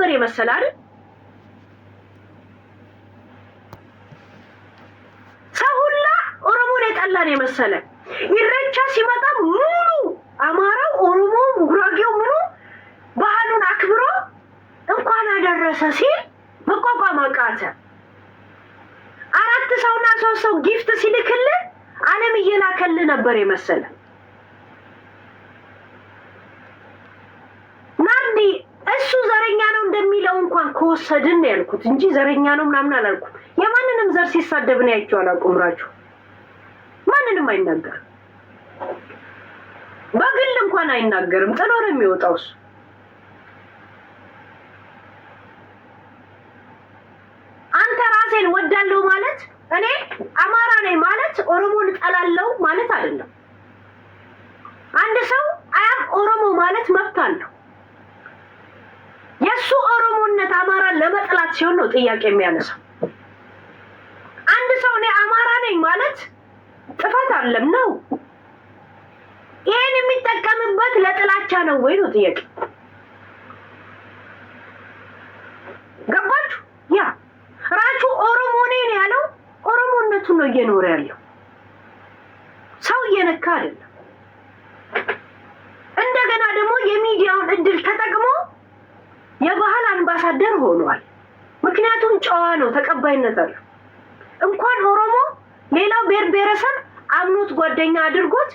ነበር የመሰለ አይደል? ሰው ሁላ ኦሮሞን የጠላን የመሰለ ኢሬቻ ሲመጣ ሙሉ አማራው፣ ኦሮሞ፣ ጉራጌው ሙሉ ባህሉን አክብሮ እንኳን አደረሰ ሲል መቋቋም አቃተ። አራት ሰውና ሶስት ሰው ጊፍት ሲልክልህ ዓለም እየላከልህ ነበር የመሰለ። ናርዲ እሱ ዘረኛ ነው እንደሚለው እንኳን ከወሰድን ያልኩት እንጂ ዘረኛ ነው ምናምን አላልኩም። የማንንም ዘር ሲሳደብ ነው ያይቼው አላቁምራችሁ። ማንንም አይናገር፣ በግል እንኳን አይናገርም። ጥሎ ነው የሚወጣው እሱ። አንተ ራስህን ወዳለው ማለት እኔ አማራ ነኝ ማለት ኦሮሞን ጠላለው ማለት አይደለም። አንድ ሰው አያም ኦሮሞ ማለት መብት አለው። የሱ ኦሮሞነት አማራን ለመጥላት ሲሆን ነው ጥያቄ የሚያነሳው። አንድ ሰው እኔ አማራ ነኝ ማለት ጥፋት አይደለም ነው። ይሄን የሚጠቀምበት ለጥላቻ ነው ወይ ነው ጥያቄ። ገባችሁ? ያ ራቹ ኦሮሞ ነኝ ያለው ኦሮሞነቱ ነው እየኖረ ያለው። ሰው እየነካ አይደለም። እንደገና ደግሞ የሚዲያውን እድል ተጠቅሞ የባህል አምባሳደር ሆኗል። ምክንያቱም ጨዋ ነው፣ ተቀባይነት አለው። እንኳን ኦሮሞ ሌላው ብሔር ብሔረሰብ አምኖት ጓደኛ አድርጎት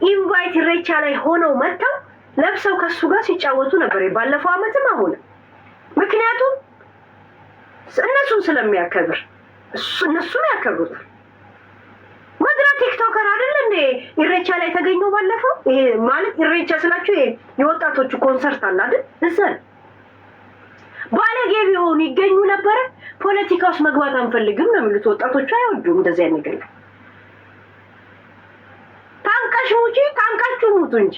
ኢንቫይት ኢሬቻ ላይ ሆነው መጥተው ለብሰው ከሱ ጋር ሲጫወቱ ነበር ባለፈው አመትም አሁን። ምክንያቱም እነሱን ስለሚያከብር እነሱን ያከብሩታል። መድራ ቲክቶከር አይደል እንዴ ኢሬቻ ላይ ተገኘው ባለፈው? ይሄ ማለት ኢሬቻ ስላችሁ ይሄ የወጣቶቹ ኮንሰርት አለ አይደል? እዛ ባለጌ ቢሆኑ ይገኙ ነበር። ፖለቲካ ውስጥ መግባት አንፈልግም ነው የሚሉት ወጣቶቹ። አይወዱም እንደዚህ አይነት ነገር። ታንቃሽ ሙጪ ታንቃችሁ ሙቱ እንጂ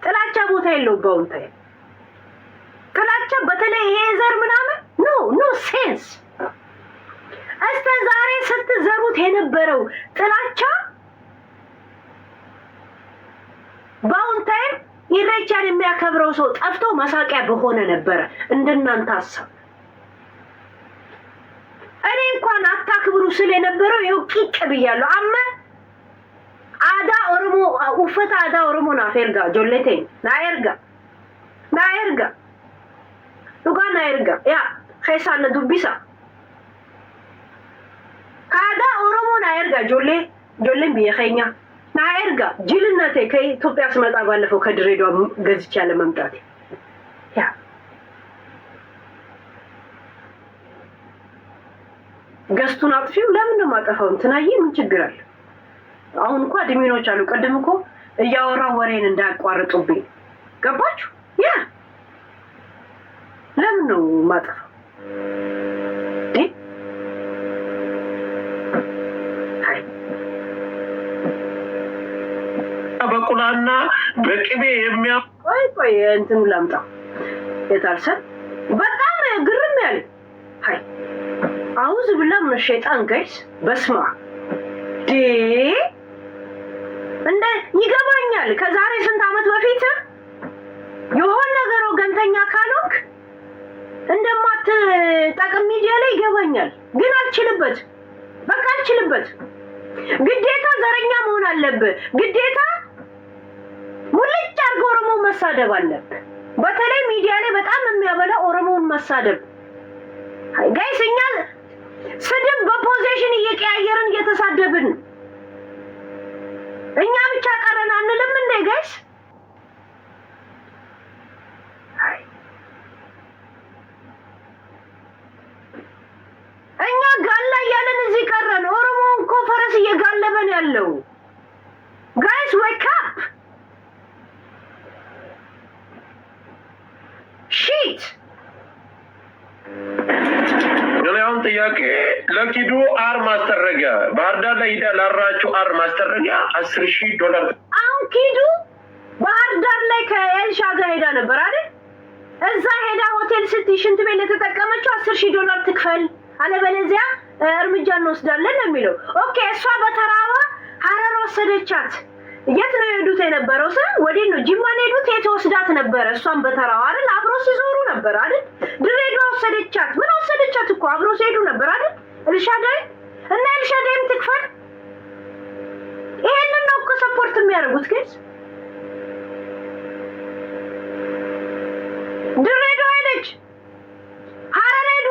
ጥላቻ ቦታ የለውም። ታይ ጥላቻ በተለይ ይሄ ዘር ምናምን ኖ ሴንስ። እስከ ዛሬ ስትዘሩት የነበረው ጥላቻ ባውንታይ ኢሬቻን የሚያከብረው ሰው ጠፍቶ መሳቂያ በሆነ ነበር። እንደናንተ አሰብ እኔ እንኳን አታክብሩ ስለ የነበረው ይው ቂቅ ብያለሁ። አማ አዳ ኦሮሞ ኡፈታ አዳ ኦሮሞ ናፈርጋ ጆለቴ ናየርጋ ዱጋ ናየርጋ ያ ኸይሳነ ዱቢሳ ካዳ ኦሮሞ ናየርጋ ጆሌን ቢየኸኛ ናየርጋ ጅልነቴ ከኢትዮጵያ ስመጣ ባለፈው ከድሬዳዋ ገዝቻ ለመምጣት ያ ገስቱን አጥፊው ለምን ነው ማጠፋው? እንትናዬ ምን ችግር አለ? አሁን እንኳን ድሚኖች አሉ። ቀደም እኮ እያወራው ወሬን እንዳያቋርጡብኝ ገባችሁ? ያ ለምን ነው ማጠፋው? በቁላና በቅቤ ቆይ እንትኑ ላምጣ የታልሰን በጣም ግርም ያለ ሃይ አውዝ ብላ ምን ሸይጣን ጋይስ በስማ እንደ ይገባኛል። ከዛሬ ስንት አመት በፊት የሆነ ነገር ወገንተኛ ካልሆንክ እንደማትጠቅም ሚዲያ ላይ ይገባኛል። ግን አልችልበት፣ በቃ አልችልበት። ግዴታ ዘረኛ መሆን አለብህ። ግዴታ ሙልጭ አድርጎ ኦሮሞ መሳደብ አለብህ። በተለይ ሚዲያ ላይ በጣም የሚያበላ ኦሮሞን መሳደብ። ጋይስ እኛ ስድብ በፖዚሽን እየቀያየርን እየተሳደብን እኛ ብቻ ቀረን አንልም እንዴ ጋይስ? እኛ ጋላ ያለን እዚህ ቀረን። ኦሮሞን እኮ ፈረስ እየጋለበን ያለው ጋይስ ዌክ አፕ ሺት። ገለያውን ጥያቄ ለኪዱ አር ማስተረጊያ ባህር ዳር ላይ ሄዳ ላራችሁ አር ማስተረጊያ $10,000 አሁን ኪዱ ባህር ዳር ላይ ከኤልሻ ጋር ሄዳ ነበር አይደል? እዛ ሄዳ ሆቴል ስትይ ሽንት ቤት ለተጠቀመችው $10,000 ትክፈል አለበለዚያ እርምጃ እንወስዳለን ነው የሚለው። ኦኬ እሷ በተራዋ ሀረር ወሰደቻት። የት ነው የሄዱት የነበረው? ወዴት ነው ጅማ ነው የሄዱት? የት ወስዳት ነበር? እሷን በተራዋ አይደል አብሮ ሲዞሩ ነበር አይደል? ወሰደቻት? ምን ወሰደቻት እኮ አብረው ሲሄዱ ነበር አይደል? ኤልሻዳይ እና ኤልሻዳይም ትክፈል። ይሄንን ነው እኮ ሰፖርት የሚያደርጉት። ግን ድሬዳዋ ሄደች፣ ሐረር ሄዱ፣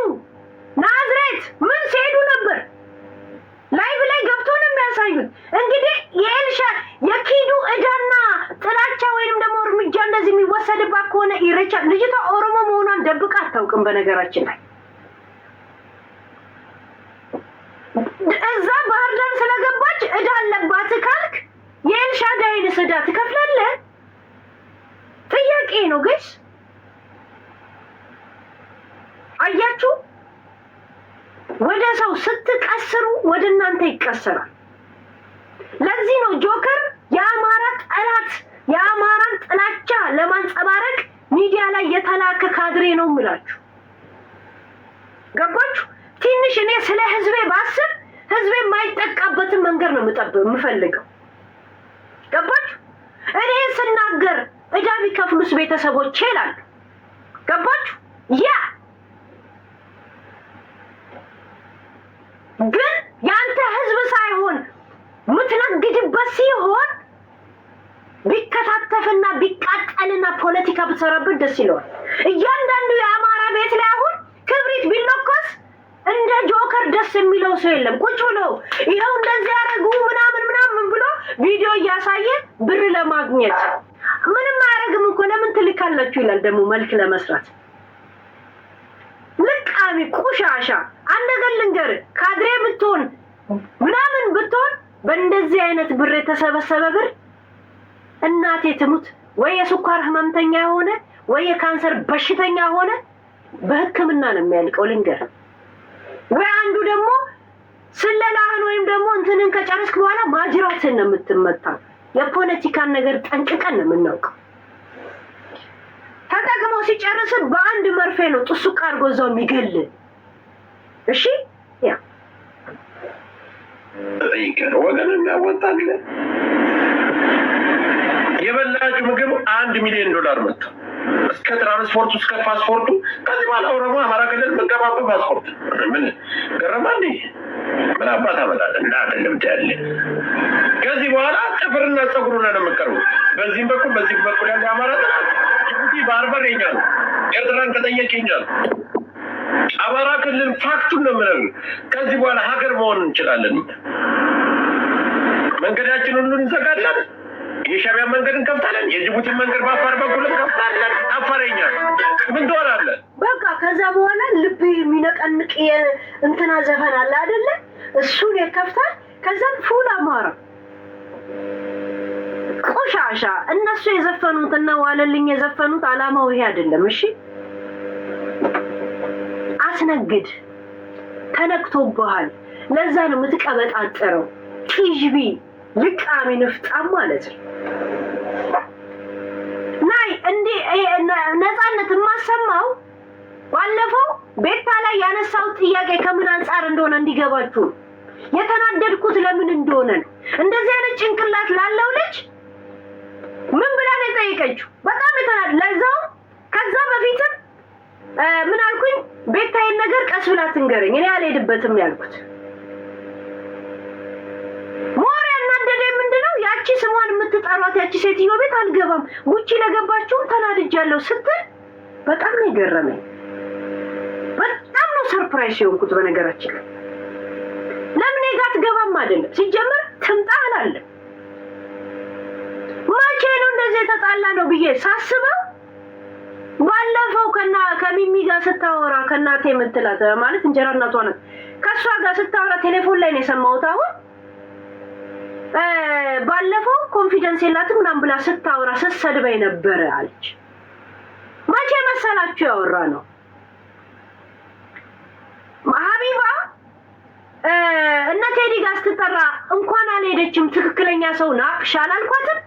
ናዝሬት ምን ሲሄዱ ነበር? ላይቭ ላይ ገብቶ ነው የሚያሳዩት። እንግዲህ የኪዱ እዳና ጥላቻ ወይንም ደግሞ እርምጃ እንደዚህ የሚወሰድባት ከሆነ ኢሬቻ ልጅቷ ኦሮሞ መሆኗን ደብቃ አታውቅም። በነገራችን ላይ እዛ ባህር ዳር ስለገባች እዳ አለባት ካልክ የኤልሻዳይን እዳ ትከፍላለህ? ጥያቄ ነው። ግን አያችሁ፣ ወደ ሰው ስትቀስሩ ወደ እናንተ ይቀሰራል። ለዚህ ነው ጆከር የአማራ ጠላት የአማራን ጥላቻ ለማንጸባረቅ ሚዲያ ላይ የተላከ ካድሬ ነው የምላችሁ። ገባችሁ? ትንሽ እኔ ስለ ህዝቤ ባስብ ህዝቤ የማይጠቃበትን መንገድ ነው የምፈልገው። ገባችሁ? እኔ ስናገር እዳ ቢከፍሉስ ቤተሰቦቼ ይላሉ። ገባችሁ? ያ ግን ያንተ ህዝብ ሳይሆን ምትነግድበት ሲሆን ቢከታተፍና ቢቃጠልና ፖለቲካ ብትሰራበት ደስ ይለዋል። እያንዳንዱ የአማራ ቤት ላይ አሁን ክብሪት ቢለኮስ እንደ ጆከር ደስ የሚለው ሰው የለም። ቁጭ ብሎ ይኸው እንደዚህ ያደረጉ ምናምን ብሎ ቪዲዮ እያሳየ ብር ለማግኘት ምንም አያደርግም እኮ ለምን ትልካላችሁ ይላል። ደግሞ መልክ ለመስራት ልቃሚ ቆሻሻ። አንድ ነገር ልንገርህ፣ ካድሬ ብትሆን ምናምን ብትሆን በእንደዚህ አይነት ብር የተሰበሰበ ብር እናቴ ትሙት ወይ የስኳር ህመምተኛ ሆነ ወይ የካንሰር በሽተኛ ሆነ በህክምና ነው የሚያልቀው። ልንገር ወይ አንዱ ደግሞ ስለላህን ወይም ደግሞ እንትንን ከጨረስክ በኋላ ማጅራትን ነው የምትመታው። የፖለቲካን ነገር ጠንቅቀን ነው የምናውቀው። ተጠቅመው ሲጨርስ በአንድ መርፌ ነው ጥሱቅ አድርጎ እዛው የሚገል። እሺ ያ ወገን የሚያወጣል የበላችሁ ምግብ $1 ሚሊዮን መጣ። እስከ ትራንስፖርቱ እስከ ፓስፖርቱ። ከዚህ በኋላ ኦሮሞ አማራ ክልል መገባበት ፓስፖርት ምን ገረማንዴ ምን አባት አመጣለ እና አይደለም ያለ። ከዚህ በኋላ ጥፍርና ጸጉሩን ነው የምትቀርቡ። በዚህም በኩል በዚህ በኩል ያለ አማራ ጅቡቲ ባርበር የኛል፣ ኤርትራን ከጠየቀኛል። አማራ ክልል ፋክቱን ነው የምነግርህ። ከዚህ በኋላ ሀገር መሆን እንችላለን። መንገዳችን ሁሉ እንዘጋለን። የሻቢያ መንገድ እንከፍታለን። የጅቡቲ መንገድ በአፋር በኩል እንከፍታለን። አፋረኛል ምን ትሆናለህ? በቃ ከዛ በኋላ ልብ የሚነቀንቅ እንትና ዘፈን አለ አይደለ? እሱን ይከፍታል። ከዛም ፉል አማራ ቆሻሻ። እነሱ የዘፈኑት እና ዋለልኝ የዘፈኑት አላማው ይሄ አይደለም። እሺ አስነግድ ተነክቶብሃል። ለዛ ነው የምትቀበጣጠረው። ቲጅቢ ልቃሚ ንፍጣም ማለት ነው። ናይ እንዴ ነፃነት ማሰማው ባለፈው ቤታ ላይ ያነሳው ጥያቄ ከምን አንፃር እንደሆነ እንዲገባችሁ የተናደድኩት ለምን እንደሆነ ነው። እንደዚህ አይነት ጭንቅላት ላለው ልጅ ምን ብላ ነው የጠየቀችው? በጣም የተናደ ለዛው ከዛ በፊትም ምን አልኩኝ? ቤታዬን ነገር ቀስ ብላ ትንገረኝ እኔ አልሄድበትም ያልኩት። ሞር ያናደደኝ ምንድነው ያቺ ስሟን የምትጠሯት ያቺ ሴትዮ ቤት አልገባም ውጪ ለገባችሁም ተናድጃለሁ ስትል በጣም ነው የገረመኝ። በጣም ነው ሰርፕራይዝ የሆንኩት። በነገራችን ለምን ጋር ትገባም አይደለም ሲጀመር ትምጣ አላለም። ማቼ ነው እንደዚህ ተጣላ ነው ብዬ ሳስበው ባለፈው ከሚሚ ጋር ስታወራ ከናቴ የምትላት ማለት እንጀራ እናቷ ናት። ከሷ ጋር ስታወራ ቴሌፎን ላይ ነው የሰማሁት። አሁን ባለፈው ኮንፊደንስ የላትም ምናምን ብላ ስታወራ ስትሰድበኝ ነበር አለች። ማቼ መሰላችሁ ያወራ ነው ሀቢባ እነ ቴዲ ጋር ስትጠራ እንኳን አልሄደችም። ትክክለኛ ሰው ናቅሽ አላልኳትም?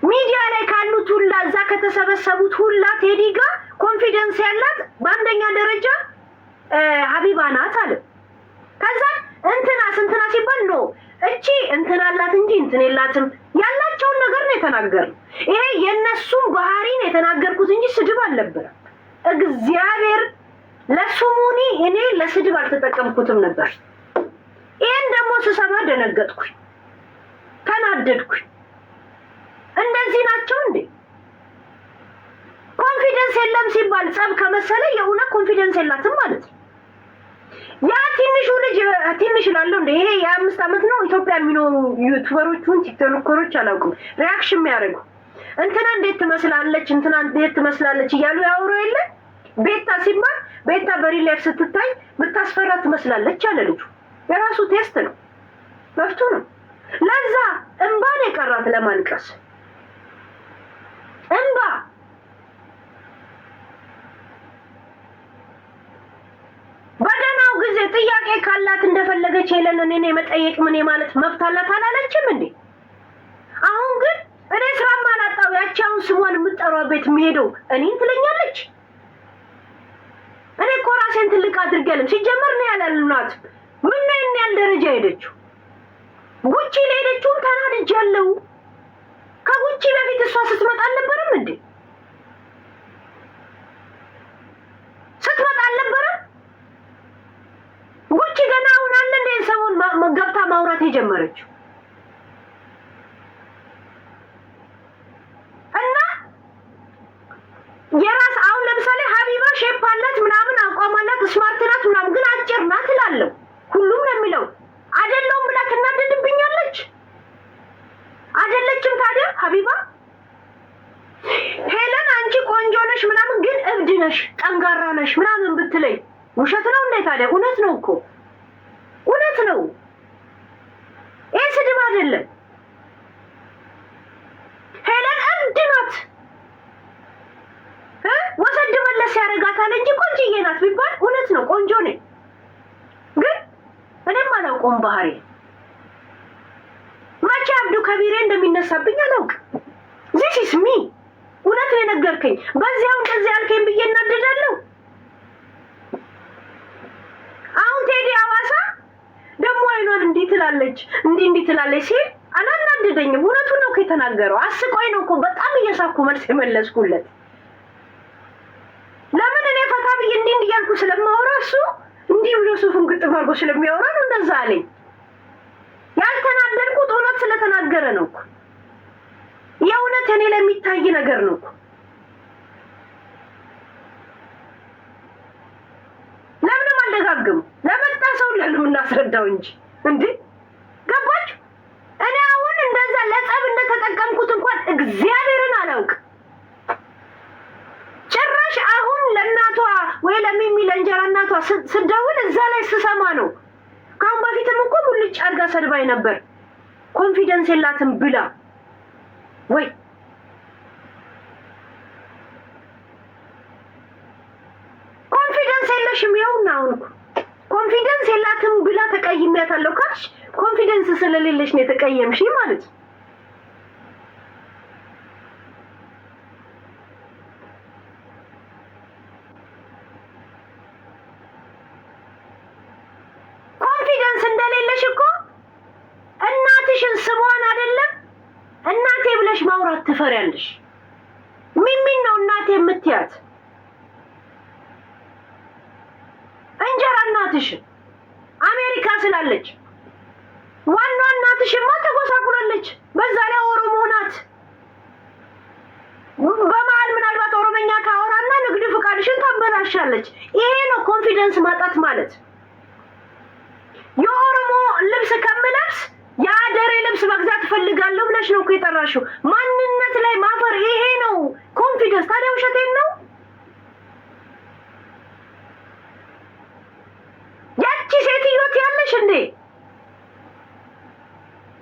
ሚዲያ ላይ ካሉት ሁላ እዛ ከተሰበሰቡት ሁላ ቴዲ ጋር ኮንፊደንስ ያላት በአንደኛ ደረጃ ሀቢባ ናት አለ። ከዛ እንትና ሲባል ነው እቺ እንትና አላት እንጂ እንትን የላትም ያላቸውን ነገር ነው የተናገርነው። ይሄ የነሱን ባህሪ ነው የተናገርኩት እንጂ ስድብ አልነበረም። እግዚአብሔር ለስሙኒ እኔ ለስድብ አልተጠቀምኩትም ነበር። ይሄን ደግሞ ስሰማ ደነገጥኩኝ፣ ተናደድኩኝ። እንደዚህ ናቸው እንዴ? ኮንፊደንስ የለም ሲባል ጸብ ከመሰለ የእውነት ኮንፊደንስ የላትም ማለት ነው። ያ ትንሹ ልጅ ትንሽ ላለው እንደ ይሄ የ5 ዓመት ነው ኢትዮጵያ የሚኖሩ ዩቲዩበሮቹን ቲክቶከሮች አላውቅም ሪአክሽን የሚያደርጉ እንትና እንዴት ትመስላለች እንትና እንዴት ትመስላለች እያሉ ያወሩ የለ ቤታ ሲባል ቤታ በሪላይፍ ስትታይ ምታስፈራ ትመስላለች አለ ልጁ። የራሱ ቴስት ነው መፍቱ ነው። ለዛ እንባን የቀራት ለማልቀስ እንባ በደናው ጊዜ ጥያቄ ካላት እንደፈለገች ሄለን እኔ መጠየቅ ምን ማለት መብት አላት አላለችም እንዴ? አሁን ግን እኔ ስራ ማላጣው ያቻውን ስሟን የምጠራው ቤት የሚሄደው እኔን ትለኛለች። እኔ እኮ ራሴን ትልቅ አድርገለም ሲጀመር ነው ያላልናት ምን ነው ያል ደረጃ ሄደችው። ጉቺ ለሄደችው ተናድጃለሁ። ከጉቺ በፊት እሷ ስትመጣ አልነበረም እንዴ? ስትመጣ አልነበረም? ጉቺ ገና አሁን አለ እንደ ሰሞን ገብታ ማውራት የጀመረችው እና የራስ አሁን ለምሳሌ ሀቢባ ሼፕ አላት ምናምን አቋም አላት ስማርት ናት ምናምን ግን አጭር ናት እላለሁ። ሁሉም ነው የሚለው አይደለም ብላ ትናደድብኛለች። አይደለችም ታዲያ ሀቢባ ሄለን አንቺ ቆንጆ ነሽ ምናምን ግን እብድ ነሽ ጠንጋራ ነሽ ምናምን ብትለኝ ውሸት ነው እንዴ ታዲያ? እውነት ነው እኮ እውነት ነው። ይሄ ስድብ አይደለም። ሄለን እብድ ናት ወሰድ መለስ ያደርጋታል እንጂ ቆንጆዬ ናት ቢባል እውነት ነው። ቆንጆ ነኝ ግን እኔም አላውቀውም ባህሪ መቼ አብዱ ከቢሬ እንደሚነሳብኝ አላውቅም። this is me እውነት ነው የነገርከኝ በዚያው እንደዚህ ያልከኝ ብዬ እናደዳለሁ። አሁን ቴዲ አዋሳ ደግሞ አይኗን እንዲህ ትላለች እንዲህ ትላለች ሲል አላናደደኝም። እውነቱን ነው ከተናገረው አስቆይ ነው እኮ በጣም እየሳኩ መልስ የመለስኩለት። ለምን እኔ ፈታ ብዬ እንዲህ እያልኩ ስለማወራ እሱ እንዲህ ብሎ ሱፉን ግጥም አድርጎ ስለሚያወራ ነው እንደዛ አለኝ። ያልተናደድኩት እውነት ስለተናገረ ነው እኮ የእውነት እኔ ለሚታይ ነገር ነው እኮ። ለምን አልደጋግም ለመጣ ሰው ለምን እናስረዳው እንጂ እንዴ ገባችሁ? እኔ አሁን እንደዛ ለጸብ እንደተጠቀምኩት እንኳን እግዚአብሔርን አላውቅ። ጭራሽ አሁን ለእናቷ ወይ ለሚሚ ለእንጀራ እናቷ ስደውል እዛ ላይ ስሰማ ነው። ካሁን በፊትም እኮ ሙልጭ አድርጋ ሰድባይ ነበር ኮንፊደንስ የላትም ብላ ወይ ኮንፊደንስ የለሽም ይኸውና አሁን ኮንፊደንስ የላትም ብላ ተቀይሜያታለሁ ካልሽ ኮንፊደንስ ስለሌለሽ ነው የተቀየምሽ ማለት ነው። ኮንፊደንስ እንደሌለሽ እኮ እናትሽን ስሟን አይደለም እናቴ ብለሽ ማውራት ትፈሪያለሽ። ሚሚን ነው እናቴ የምትያት እንጀራ እናትሽ አሜሪካ ስላለች ዋና እናትሽማ ተጎሳቁላለች። በዛ ላይ ኦሮሞ ናት። በመሀል ምናልባት ኦሮመኛ ካወራና ንግድ ፍቃድሽን ታበላሻለች። ይሄ ነው ኮንፊደንስ ማጣት ማለት። የኦሮሞ ልብስ ከምለብስ የአደሬ ልብስ መግዛት ፈልጋለሁ ብለሽ ነው እኮ የጠራሽው። ማንነት ላይ ማፈር ይሄ ነው ኮንፊደንስ። ታዲያ ውሸቴን ነው? ያቺ ሴትዮት ያለሽ እንዴ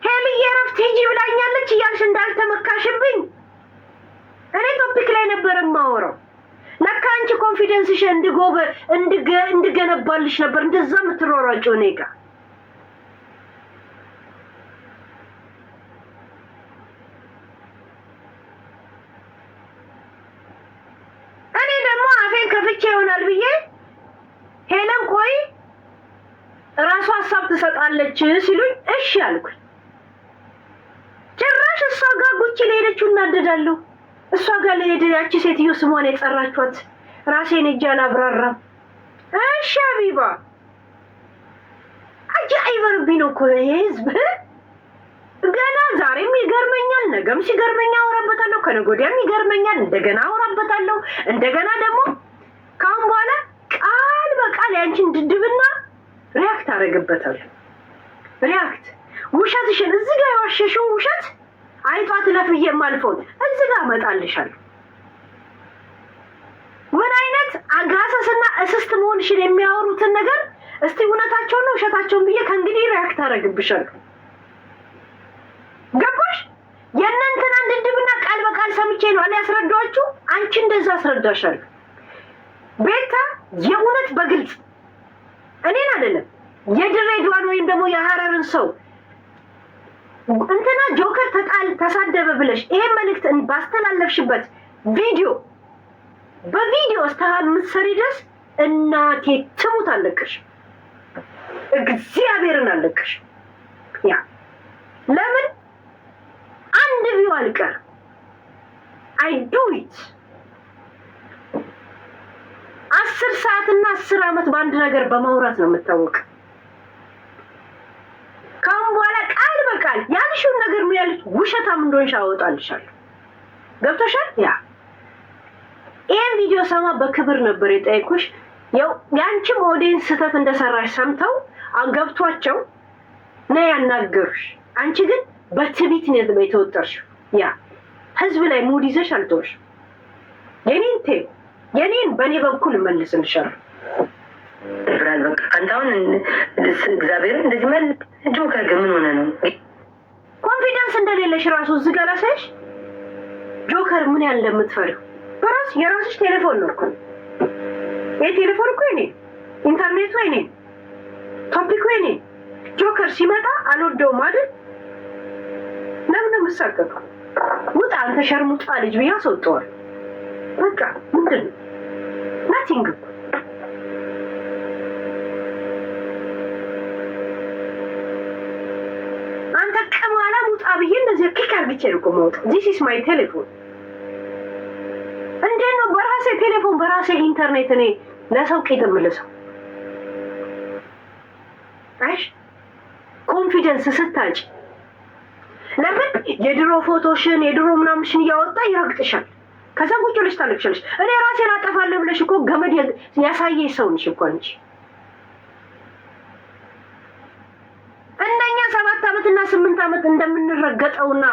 ሄልዬ ረፍት ሂጂ ብላኛለች እያልሽ እንዳልተመካሽብኝ እኔ ቶፒክ ላይ ነበር የማወራው። ለካ አንቺ ኮንፊደንስሽ እንድገነባልሽ ነበር እንደዛ የምትሯሯጪው እኔ ጋር። እኔ ደግሞ አፌን ከፍቼ ይሆናል ብዬ ሄለን ቆይ ራሷ ሀሳብ ትሰጣለች ሲሉኝ እሺ አልኩኝ። ጭራሽ እሷ ጋር ጉቺ ለሄደችው እናደዳለሁ። እሷ ጋር ለሄደ ያቺ ሴትዮ ስሟን የጠራቿት ራሴን እጄ አላብራራም። እሺ ሀቢባ አይበርብኝ ነው እኮ ህዝብ ገና ዛሬም ይገርመኛል፣ ነገም ሲገርመኛ አወራበታለሁ፣ ከነገ ወዲያም ይገርመኛል፣ እንደገና አወራበታለሁ። እንደገና ደግሞ ካሁን በኋላ ቃል በቃል ያንቺን ድድብና ሪያክት አደረግበታለሁ። ሪያክት ውሸትሽን እዚህ ጋር የዋሸሽው ውሸት አይቷት ለፍዬ ማልፈው እዚህ ጋር አመጣልሻለሁ። ምን አይነት አጋሰስና እስስት መሆንሽን የሚያወሩትን ነገር እስቲ እውነታቸውን ነው ውሸታቸውን ብዬ ከእንግዲህ ሪያክት አደረግብሻለሁ። ገባሽ? የእናንተን ድድብና ቃል በቃል ሰምቼ ነው አለ ያስረዳችሁ። አንቺ እንደዛ አስረዳሻለሁ። ቤታ የእውነት በግልጽ እኔን አይደለም የድሬዳዋን ወይም ደግሞ የሐረርን ሰው እንትና ጆከር ተሳደበ ብለሽ ይሄን መልእክት ባስተላለፍሽበት ቪዲዮ በቪዲዮ እስከምትሰሪ ድረስ እናቴ ትሙት አለቅሽ፣ እግዚአብሔርን አለቅሽ። ያ ለምን አንድ ቪው አልቀር አይ ዱ ኢት 10 ሰዓትና 10 ዓመት በአንድ ነገር በማውራት ነው የምታወቅ። ካሁን በኋላ ቃል በቃል ያልሽውን ነገር ምን ያልሽ ውሸታም እንደሆንሽ አወጣልሻለሁ። ገብቶሻል? ያ ይሄን ቪዲዮ ሰማ በክብር ነበር የጠየኩሽ። ያው ያንቺም ኦዲየንስ ስህተት እንደሰራሽ ሰምተው አገብቷቸው ነው ያናገሩሽ። አንቺ ግን በትቢት ነው የተወጠርሽው። ያ ህዝብ ላይ ሙድ ይዘሽ አልተወሽ። የኔን በኔ በኩል መልስልሻለሁ። ብራል በቃ አንተውን እግዚአብሔር እንደዚህ ማለት ጆከር ግን ምን ሆነ ነው ኮንፊደንስ እንደሌለሽ ራሱ እዚህ ጋር ላሳይሽ። ጆከር ምን ያህል እንደምትፈሪው በራስ የራስሽ ቴሌፎን ነው እኮ ቴሌፎን እኮ የኔ ኢንተርኔቱ የኔ ቶፒኩ የኔ። ጆከር ሲመጣ አልወደውም አይደል? ለምን የምትሳቀቀው? ውጣ አንተ ሸርሙጣ ልጅ ብዬ አስወጣዋል። በቃ ምንድን ነው ናቲንግ። አንተ ከማላ ውጣ ብዬ እንደዚህ ኪክ አርግቼ ነው ቆመው። this is my telephone። እንዴት ነው በራሴ ቴሌፎን በራሴ ኢንተርኔት እኔ ለሰው ቂጥ የምልሰው? አይሽ ኮንፊደንስ ስታጭ ለምን የድሮ ፎቶሽን የድሮ ምናምንሽን እያወጣ ይረግጥሻል። ከዛ ቁጭ ብለሽ ታለቅሻለሽ። እኔ ራሴን አጠፋለሁ ብለሽ እኮ ገመድ ያሳየሽ ሰው ነሽ እኮ አንቺ። እንደኛ 7 ዓመትና 8 ዓመት እንደምንረገጠውና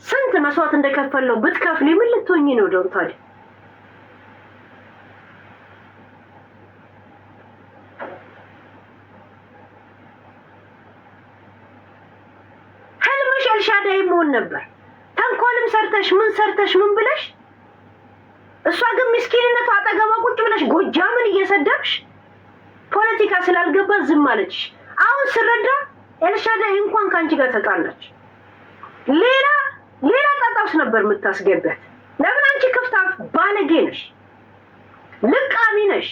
ስንት መስዋዕት እንደከፈለው ብትከፍሊ ምን ልትሆኚ ነው ደው ታዲያ? ህልምሽ ኤልሻዳይ መሆን ነበር። ተንኮልም ሰርተሽ ምን ብለሽ እሷ ግን ምስኪንነቱ አጠገቧ ቁጭ ብለሽ ጎጃምን እየሰደብሽ ፖለቲካ ስላልገባ ዝም አለች። አሁን ስረዳ ኤልሻዳይ እንኳን ካንቺ ጋር ተጣላች። ሌላ ጣጣውስ ነበር የምታስገቢያት። ለምን አንቺ ክፍታፍ ባለጌ ነሽ፣ ልቃሚ ነሽ።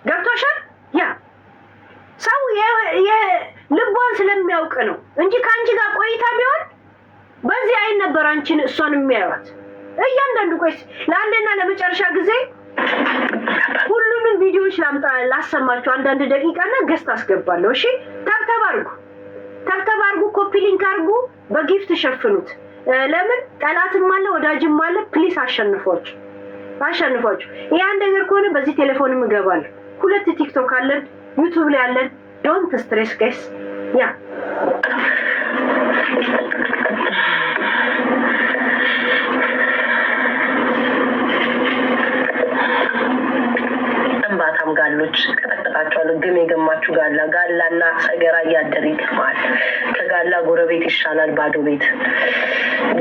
ገብቶሻል? ያ ሰው ልቧን ስለሚያውቅ ነው እንጂ ካንቺ ጋር ቆይታ ቢሆን በዚህ አይን ነበር አንቺን እሷን የሚያዩት። እያንዳንዱ ቆይስ ለአንድና ለመጨረሻ ጊዜ ሁሉንም ቪዲዮዎች ላሰማችሁ አንዳንድ ደቂቃና ገስት አስገባለሁ። እሺ ታብታብ አድርጉ፣ ኮፒ ሊንክ አድርጉ፣ በጊፍት ሸፍኑት። ለምን ጠላትም አለ ወዳጅም አለ። ፕሊስ አሸንፏችሁ። ይሄ አንድ ነገር ከሆነ በዚህ ቴሌፎንም እገባለሁ። 2 ቲክቶክ አለን፣ ዩቲዩብ ላይ አለን። ዶንት ስትሬስ ጋይስ። ያ እንባታም ጋሎች ቀጠቀጣቸዋለሁ። ግም የገማችሁ ጋላና ሰገራ እያደር ይገማል። ከጋላ ጎረቤት ይሻላል ባዶ ቤት።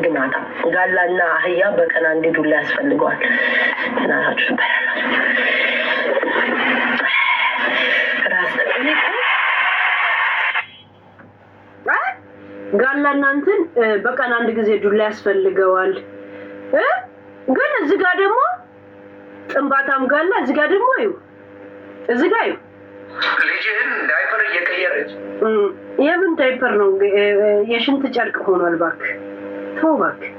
ግማታ ጋላና አህያ በቀን አንዴ ዱላ ያስፈልገዋል። እናታችሁ ትባላላችሁ። ጋላና እንትን በቀን አንድ ጊዜ ዱላ ያስፈልገዋል። ግን እዚህ ጋር ደግሞ ጥንባታም ጋላ እዚህ ጋር ደግሞ እዚህ ጋር ልጅህን ዳይፐር እየቀየረች የምን ዳይፐር ነው? የሽንት ጨርቅ ሆኗል። እባክህ ተው እባክህ።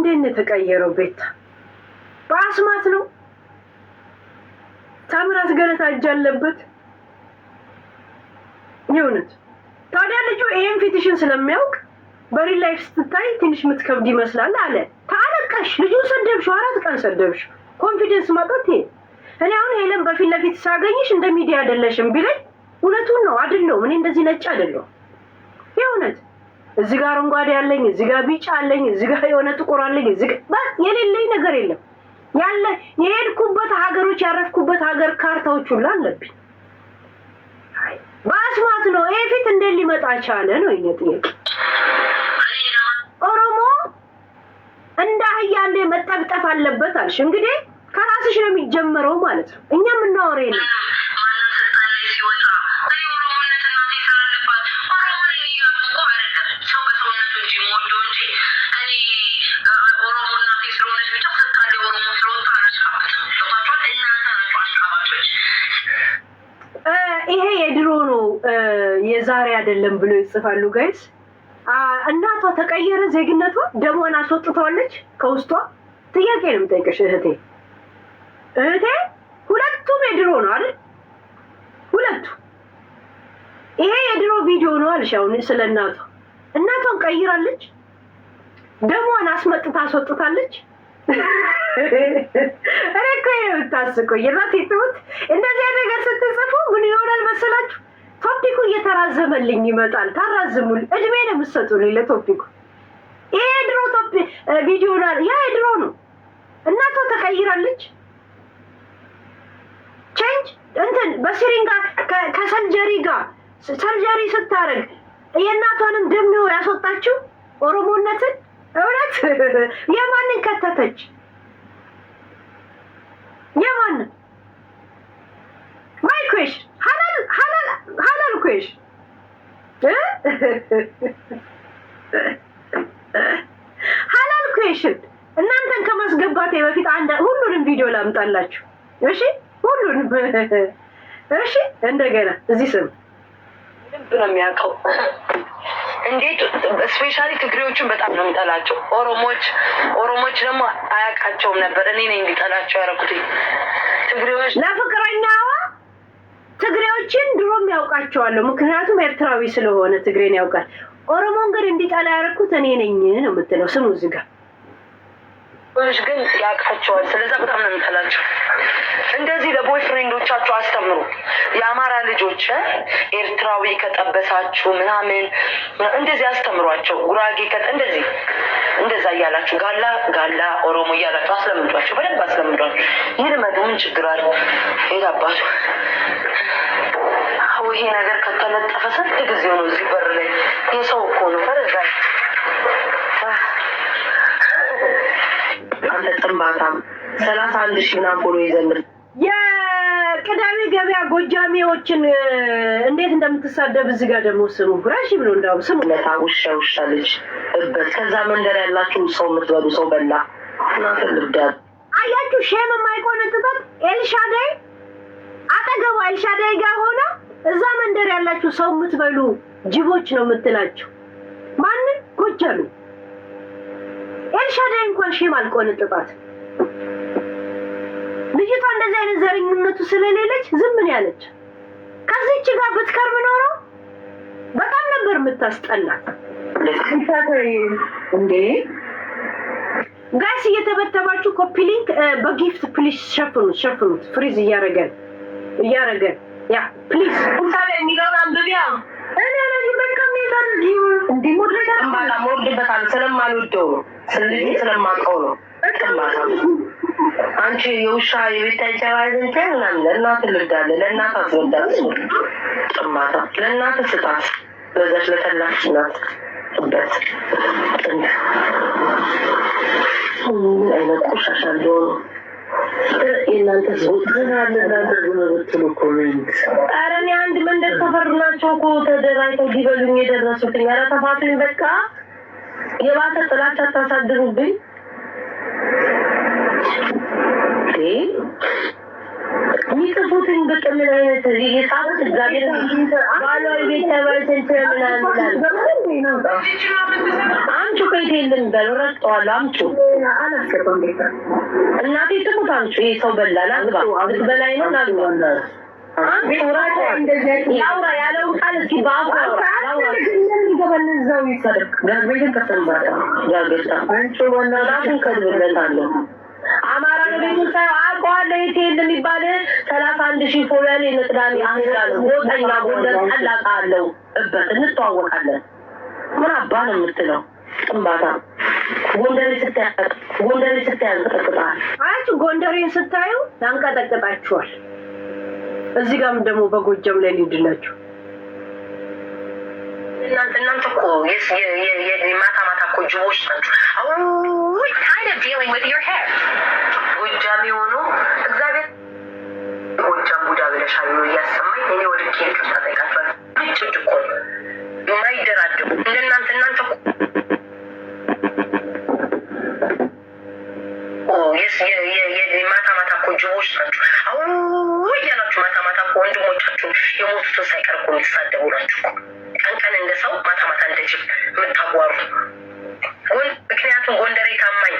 እንዴት ነው የተቀየረው? ቤታ በአስማት ነው። ታምራት ገለታ እጅ አለበት። ይሁንት ታዲያ ልጁ ይሄን ፊትሽን ስለሚያውቅ በሪል ላይፍ ስትታይ ትንሽ ምትከብድ ይመስላል አለ። ታለቀሽ ልጁን ሰደብሽው፣ 4 ቀን ሰደብሽው። ኮንፊደንስ ማጣት ይሄ እኔ አሁን ሄለን በፊት ለፊት ሳገኝሽ እንደ ሚዲያ አይደለሽም ቢለኝ እውነቱን ነው አይደለም። እኔ እንደዚህ ነጭ አይደለም። ይሁንት እዚህ ጋር አረንጓዴ አለኝ፣ እዚህ ጋር ቢጫ አለኝ፣ እዚህ ጋር የሆነ ጥቁር አለኝ፣ እዚህ ጋር የሌለኝ ነገር የለም። ያለ የሄድኩበት ሀገሮች ያረፍኩበት ሀገር ካርታዎች ሁሉ አለብኝ። በአስማት ነው። ይሄ ፊት እንዴት ሊመጣ ቻለ ነው የኔ ጥያቄ። ኦሮሞ እንደ አህያ እንደ መጠብጠፍ አለበት አልሽ። እንግዲህ ከራስሽ ነው የሚጀምረው ማለት ነው። እኛ የምናወራው ነው ይሄ የድሮ ነው የዛሬ አይደለም ብሎ ይጽፋሉ ጋይስ። እናቷ ተቀየረ ዜግነቷ፣ ደሟን አስወጥተዋለች ከውስጧ። ጥያቄ ነው የምጠይቅሽ እህቴ ሁለቱም የድሮ ነው አይደል? ሁለቱ ይሄ የድሮ ቪዲዮ ነው አልሽ። አሁን ስለ እናቷን ቀይራለች፣ ደሟን አስወጥታለች። እኔ እኮ የምታስቀው የራሴ ትውት እንደዚህ ነገር ስትጽፉ ምን ይሆናል መሰላችሁ? ቶፒኩ እየተራዘመልኝ ይመጣል። ታራዝሙል እድሜ ነው የምትሰጡልኝ ለቶፒኩ። ይሄ ድሮ ቪዲዮ ነው፣ ያ ድሮ ነው። እናቷ ተቀይራለች። ቼንጅ እንትን በሲሪንጋ ከሰርጀሪ ጋር ሰርጀሪ ስታረግ የእናቷንም ደም ነው ያስወጣችው ኦሮሞነትን። እውነት የማንን ከተተች? የማንን ማይ ኩዌሽን ሀላል ኩዌሽን ሀላል ኩዌሽን። እናንተን ከማስገባቴ በፊት ሁሉንም ቪዲዮ ላምጣላችሁ። እሺ ሁሉንም እሺ። እንደገና እዚህ ስም ነው የሚያውቀው። እንዴት ስፔሻሊ ትግሬዎችን በጣም ነው የሚጠላቸው። ኦሮሞች ደግሞ አያውቃቸውም ነበር። እኔ ነኝ እንዲጠላቸው ያደረኩት። ትግሬዎች ለፍቅረኛዋ ትግሬዎችን ድሮም ያውቃቸዋለሁ፣ ምክንያቱም ኤርትራዊ ስለሆነ ትግሬን ያውቃል። ኦሮሞን ግን እንዲጠላ ያደረኩት እኔ ነኝ ነው የምትለው ስሙ እዚህ ጋር ግን ያውቃቸዋል። ስለዛ በጣም ነው የሚጠላቸው። እንደዚህ ለቦይ ፍሬንዶቻችሁ አስተምሩ። የአማራ ልጆች ኤርትራዊ ከጠበሳችሁ ምናምን እንደዚህ አስተምሯቸው። ጉራጌ እንደዛ እያላችሁ ጋላ ኦሮሞ እያላችሁ አስለምዷቸው፣ በደንብ አስለምዷቸው። ይልመዱ። ምን ችግር አለ? ሄዳባቱ ይሄ ነገር ከተለጠፈ ስንት ጊዜ ነው እዚህ በር ላይ የሰው እኮ ነው ፈረዛ አንተ ጥንባታም 31,000 ናፖሎ ይዘምር። የቅዳሜ ገበያ ጎጃሜዎችን እንዴት እንደምትሳደብ እዚህ ጋር ደግሞ ስሙ ጉራሽ ብሎ እንዳው ስሙ ለታ ውሻ ልጅ እበት ከዛ መንደር ያላችሁ ሰው የምትበሉ ሰው በላ እናንተ ልብዳት አያችሁ። ሼም የማይቆነጥጣት ኤልሻዳይ አጠገቡ ኤልሻዳይ ጋር ሆነ እዛ መንደር ያላችሁ ሰው የምትበሉ ጅቦች ነው የምትላቸው። ማንን? ጎጃሜ ኤልሻዳይ እንኳን ሼም አልቆነጥጣት። ልጅቷ እንደዚህ አይነት ዘረኝነቱ ስለሌለች ዝም ምን ያለች። ከዚህች ጋር ብትከርም ኖሮ በጣም ነበር የምታስጠላት። እንዴ ጋይስ እየተበተባችሁ ኮፒ ሊንክ በጊፍት ፕሊዝ ሸፍኑት። ፍሪዝ እያረገን ያ ፕሊዝ እንታለ የሚለውን አንብቢያ እኔ ለዚህ በቃም ይላል እንዴ ሞርድበታል ስለማልወደው ነው ስለማውቀው ነው። አንቺ የውሻ የቤት አይጨራይዘን ከናን ለእናት ልዳለ ለእናት አስወዳት ጥማታ ለእናት ስጣት በዛች ለተላሽ ናት በት አይነት ቆሻሻ እንደሆነ የእናንተ ዝውውር አለ ለተዝመብትሉ ኮሜንት አረኔ አንድ መንደር ሰፈር ናቸው እኮ ተደራይተው ሊበሉኝ የደረሱት። ኧረ ተፋቱኝ በቃ። የባሰ ጥላቻ ታሳድሩብኝ። የሚጽፉትን በቀምን አይነት የጻፉት እግዚአብሔር ባሏ ቤተሰብ ምናምን አምጩ ከይቴልን በል ረስተዋል። አምጩ እናቴ ትሙት አምጩ። ይሄ ሰው በላል አግባ ብትበላይ ነው ናግባ ያውራ ያለውን ቃል እስኪ በአፉ ያውራ ይገበልዛው ይሰድቅ ገዝቤትን ከሰንባታ ጋገሳ አንቺ ወናራሽን ከዝብለታለሁ አማራ ቤቱን ሳይ አውቀዋለሁ። የቴል የሚባል 31,000 ፎሎወር የነጥዳሚ አህላል ወጣኛ ጎንደር ጠላቃለሁ እበት እንተዋወቃለን። ምን አባ ነው የምትለው? ጥንባታ ጎንደሬ ስታያንቀጠቅጣል። አንቺ ጎንደሬን ስታዩ ያንቀጠቅጣችኋል። እዚህ ጋርም ደግሞ በጎጃም ላይ ሊድላችሁ እናንተ እኮ የማታ እኮ ጅቦች ናችሁ። kind of dealing with your hair ጎጃም የሆኑ እግዚአብሔር ጎጃም ቡዳ ብለሻል ነው እያሰማኝ እኔ ወደ ኬክ ታጠቃቸዋል። ብቻ እኮ የማይደራደሩ እናንተ ማታ እኮ ጅቦች ናችሁ። እያላችሁ ማታ እኮ ወንድሞቻችሁ የሞቱትን ሳይቀር እኮ የሚሳደቡ ናችሁ እኮ ቀን እንደ ሰው ማታ እንደ ጅብ የምታጓሩ። ምክንያቱም ጎንደሬ ታማኝ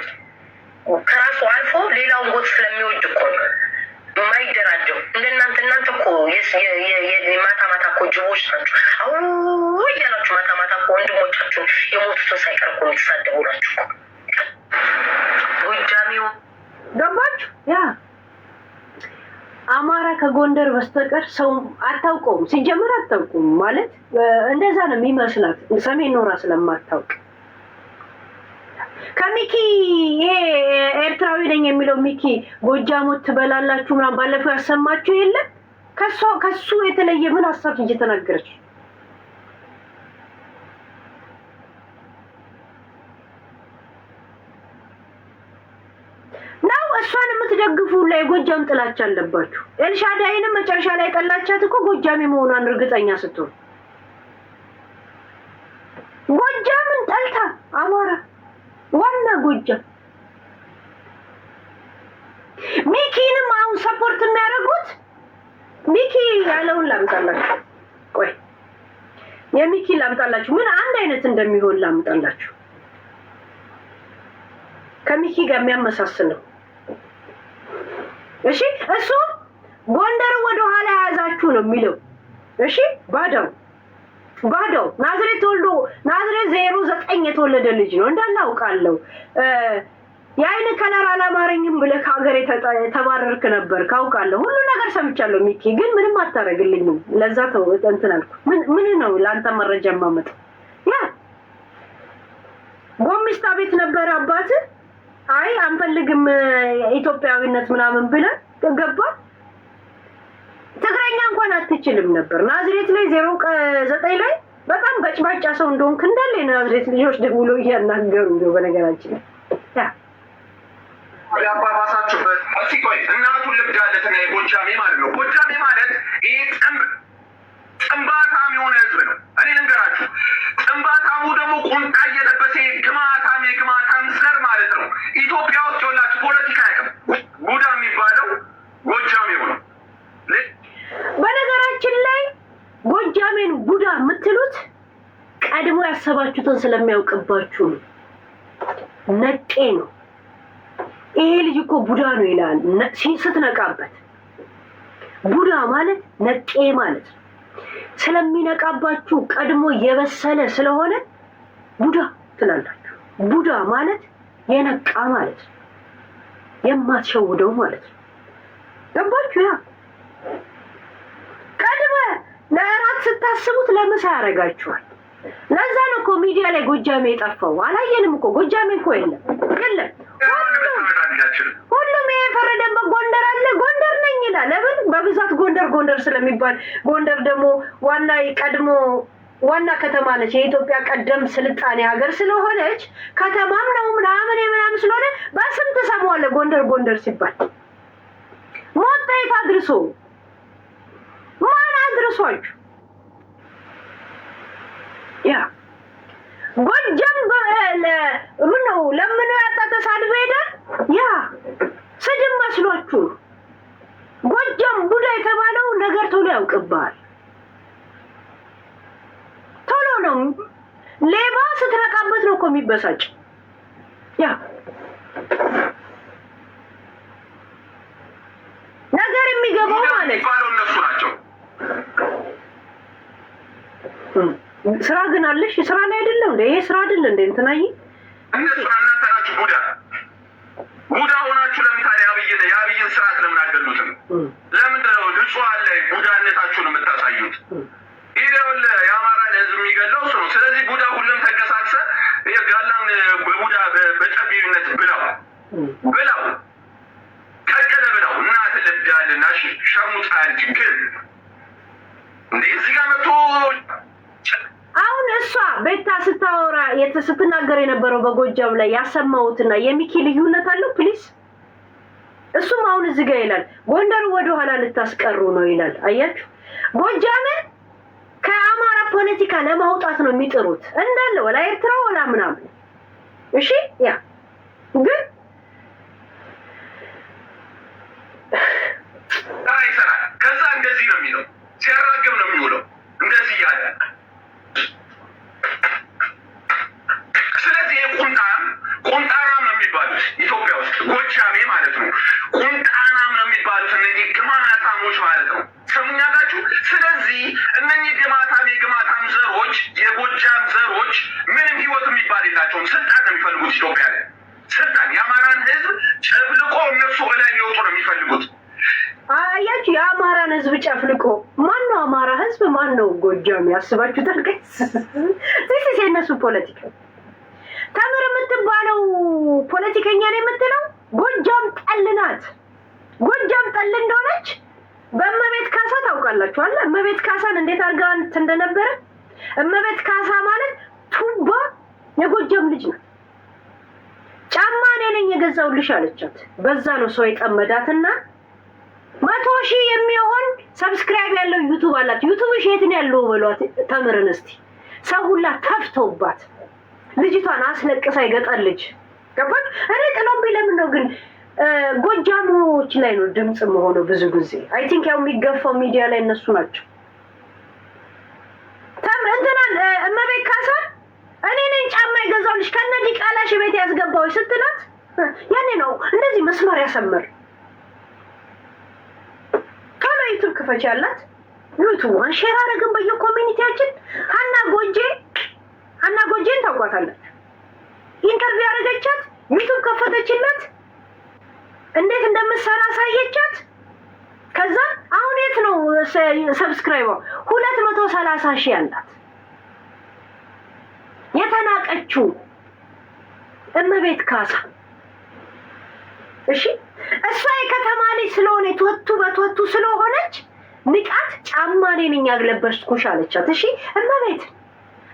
ከራሱ አልፎ ሌላውን ጎጥ ስለሚወድ እኮ የማይደራጀው እንደናንተ እኮ ማታ እኮ ጅቦች ናችሁ። እያላችሁ ማታ እኮ ወንድሞቻችሁ የሞቱትን ሳይቀር እኮ የሚሳደቡ ናችሁ እኮ ጎጃሚው ገባችሁ? ያ አማራ ከጎንደር በስተቀር ሰው አታውቀውም። ሲጀምር አታውቁም ማለት እንደዛ ነው የሚመስላት ሰሜን ኖራ ስለማታውቅ። ከሚኪ ይሄ ኤርትራዊ ነኝ የሚለው ሚኪ ጎጃሞት ትበላላችሁ ምናምን ባለፈው ያሰማችሁ የለም? ከሱ የተለየ ምን ሀሳብ እየተናገረች ነው? እሷን የምትደግፉ ላይ ጎጃም ጥላቻ አለባችሁ። ኤልሻዳይንም መጨረሻ ላይ ጠላቻት እኮ ጎጃሜ መሆኗን እርግጠኛ ስትሆን ጎጃምን ጠልታ አማራ ዋና ጎጃም ሚኪንም አሁን ሰፖርት የሚያደርጉት ሚኪ ያለውን ላምጣላችሁ። ቆይ የሚኪ ላምጣላችሁ ምን አንድ አይነት እንደሚሆን ላምጣላችሁ። ከሚኪ ጋር የሚያመሳስለው እሺ፣ እሱ ጎንደር ወደ ኋላ ያዛችሁ ነው የሚለው። እሺ፣ ባዳው ናዝሬት ተወልዶ ናዝሬት 09 የተወለደ ልጅ ነው እንዳለ አውቃለሁ። የአይን ከለር አላማረኝም ብለህ ከሀገር የተባረርክ ነበር ካውቃለሁ። ሁሉ ነገር ሰምቻለሁ። ሚኪ ግን ምንም አታረግልኝም። ለዛ ተው እንትን አልኩ። ምን ነው ለአንተ መረጃ ማመጣ? ያ ጎሚስታ ቤት ነበር አባት አይ አንፈልግም ኢትዮጵያዊነት ምናምን ብለህ ገባ። ትግረኛ እንኳን አትችልም ነበር። ናዝሬት ላይ 09 ላይ በጣም በጭባጫ ሰው እንደሆንክ እንዳለ ናዝሬት ልጆች ደውሎ እያናገሩ ነው። በነገራችን ያ ያባባሳችሁበት እስቲ ቆይ እናቱን ልብዳለትና የጎጃሜ ማለት ነው። ጎጃሜ ማለት ይሄ ጥንባታም የሆነ ህዝብ ነው። እኔ ልንገራችሁ፣ ጥንባታሙ ደግሞ ቁንጣ እየለበሰ ግማታም ዘር ማለት ነው። ኢትዮጵያ ውስጥ የሆናችሁ ፖለቲካ ያቅም ቡዳ የሚባለው ጎጃሜው ነው። በነገራችን ላይ ጎጃሜን ቡዳ የምትሉት ቀድሞ ያሰባችሁትን ስለሚያውቅባችሁ ነው። ነቄ ነው ይሄ ልጅ እኮ ቡዳ ነው ይላል ስትነቃበት። ቡዳ ማለት ነቄ ማለት ነው። ስለሚነቃባችሁ ቀድሞ የበሰለ ስለሆነ ቡዳ ትላላችሁ። ቡዳ ማለት የነቃ ማለት ነው፣ የማትሸውደው ማለት ነው። ገባችሁ? ያ ቀድመ ለእራት ስታስቡት ለምሳ ያደርጋችኋል። ለዛ ነው እኮ ሚዲያ ላይ ጎጃሜ የጠፋው። አላየንም እኮ ጎጃሜ እኮ የለም። ሁሉም የፈረደበት ጎንደር አለ። ጎንደር ነኝ ይላል። ለምን? በብዛት ጎንደር ስለሚባል ጎንደር ደግሞ ዋና ከተማ ነች። የኢትዮጵያ ቀደም ስልጣኔ ሀገር ስለሆነች ከተማም ነው ምናምን ስለሆነ በስም ትሰማዋለህ። ጎንደር ሲባል ሞት የት አድርሶ ማን አድርሷችሁ? ያ ጎጃም ምን ነው ለምን ያጣ ተሳድበ ሄደ? ያ ስድብ መስሏችሁ ጎጃም ያውቅብሃል። ቶሎ ነው ሌባ ስትነቃበት ነው እኮ የሚበሳጭ። ያ ነገር የሚገባው ማለት እነሱ ናቸው። ስራ ግን አለሽ ስራ ላይ አይደለም እንዴ? ይሄ ስራ አይደለም እንዴ? እንትናይ እነሱ እናንተ ናችሁ ቡዳ ሆናችሁ። ለምሳሌ የአብይን ስርዓት ለምን አገሉትም? ለምንድን ነው ንጹሃን ላይ ቡዳነታችሁን የምታሳዩት? ኢዴውል የአማራን ህዝብ የሚገለው እሱ ነው። ስለዚህ ቡዳ ሁሉም ተንቀሳቅሰ ጋላን በቡዳ በጨቢነት ብላው ከቀለ ብላው እናት ልብዳልና ሸሙት አንቺ ግን እንዴ እዚህ ጋር መጥቶ አሁን እሷ ቤታ ስታወራ ስትናገር የነበረው በጎጃም ላይ ያሰማውትና የሚኪ ልዩነት አለው ፕሊስ። እሱም አሁን እዚህ ጋር ይላል ጎንደር ወደ ኋላ ልታስቀሩ ነው ይላል። አያችሁ ጎጃምን ከአማራ ፖለቲካ ለማውጣት ነው የሚጥሩት እንዳለ ወላ ኤርትራ ወላ ምናምን። እሺ ያ ግን ይሰራል። ከዛ እንደዚህ ነው የሚለው ሲያራግም ነው የሚውለው እንደዚህ ያለ። ስለዚህ ቁንጣናም ነው የሚባሉት ኢትዮጵያ ውስጥ ጎጃሜ ማለት ነው። ቁንጣናም ነው የሚባሉት እነዚህ ግማታሞች ማለት ነው። ሰሙኛላችሁ? ስለዚህ እነኚህ የግማታም ዘሮች የጎጃም ዘሮች ምንም ህይወት የሚባል የላቸውም። ስልጣን ነው የሚፈልጉት ኢትዮጵያ ላይ ስልጣን። የአማራን ህዝብ ጨፍልቆ እነሱ ላይ ሊወጡ ነው የሚፈልጉት። አያችሁ የአማራን ህዝብ ጨፍልቆ ማን ነው አማራ ህዝብ ማን ነው ጎጃም? ያስባችሁታል ጋይስ? this የነሱ ፖለቲካ። ተምር የምትባለው ፖለቲከኛ ነው የምትለው ጎጃም ጠልናት። ጎጃም ጠል እንደሆነች በእመቤት ካሳ ታውቃላችሁ አይደል? እመቤት ካሳን እንዴት አድርጋ እንደነበረ። እመቤት ካሳ ማለት ቱባ የጎጃም ልጅ ነው። ጫማ እኔ ነኝ የገዛውልሽ አለቻት። በዛ ነው ሰው የጠመዳትና 100,000 የሚሆን ሰብስክራይብ ያለው ዩቲዩብ አላት። ዩቲዩብሽ የት ነው ያለው ብሏት ተምርን እስቲ ሰው ሁላ ተፍተውባት ልጅቷን አስለቅሳ ይገጣል ልጅ ገባች። እኔ ጥሎብኝ ለምን ነው ግን ጎጃሞች ላይ ነው ድምጽ መሆኑ ብዙ ጊዜ አይ ቲንክ ያው የሚገፋው ሚዲያ ላይ እነሱ ናቸው። እንትና እመቤት ካሳ እኔ ነኝ ጫማ የገዛውልሽ ከነዲ ቃላሽ ቤት ያስገባው ስትላት ያኔ ነው እንደዚህ መስመር ያሰመር። ዩቱብ ክፈች ያላት ዩቱብን ሼር አደረግን በየኮሚኒቲያችን። ሀና ጎጄን ታውቋታለች። ኢንተርቪው ያደረገቻት ዩቱብ ከፈተችላት እንዴት እንደምትሰራ ሳየቻት። ከዛ አሁን የት ነው ሰብስክራይበር 230,000 ያላት የተናቀችው እመቤት ካሳ። እሺ እሷ የከተማ ልጅ ስለሆነ ተወቱ ስለሆነች ንቃት ጫማ ነኝ ያግለበስኩሽ አለቻት። እሺ እመቤት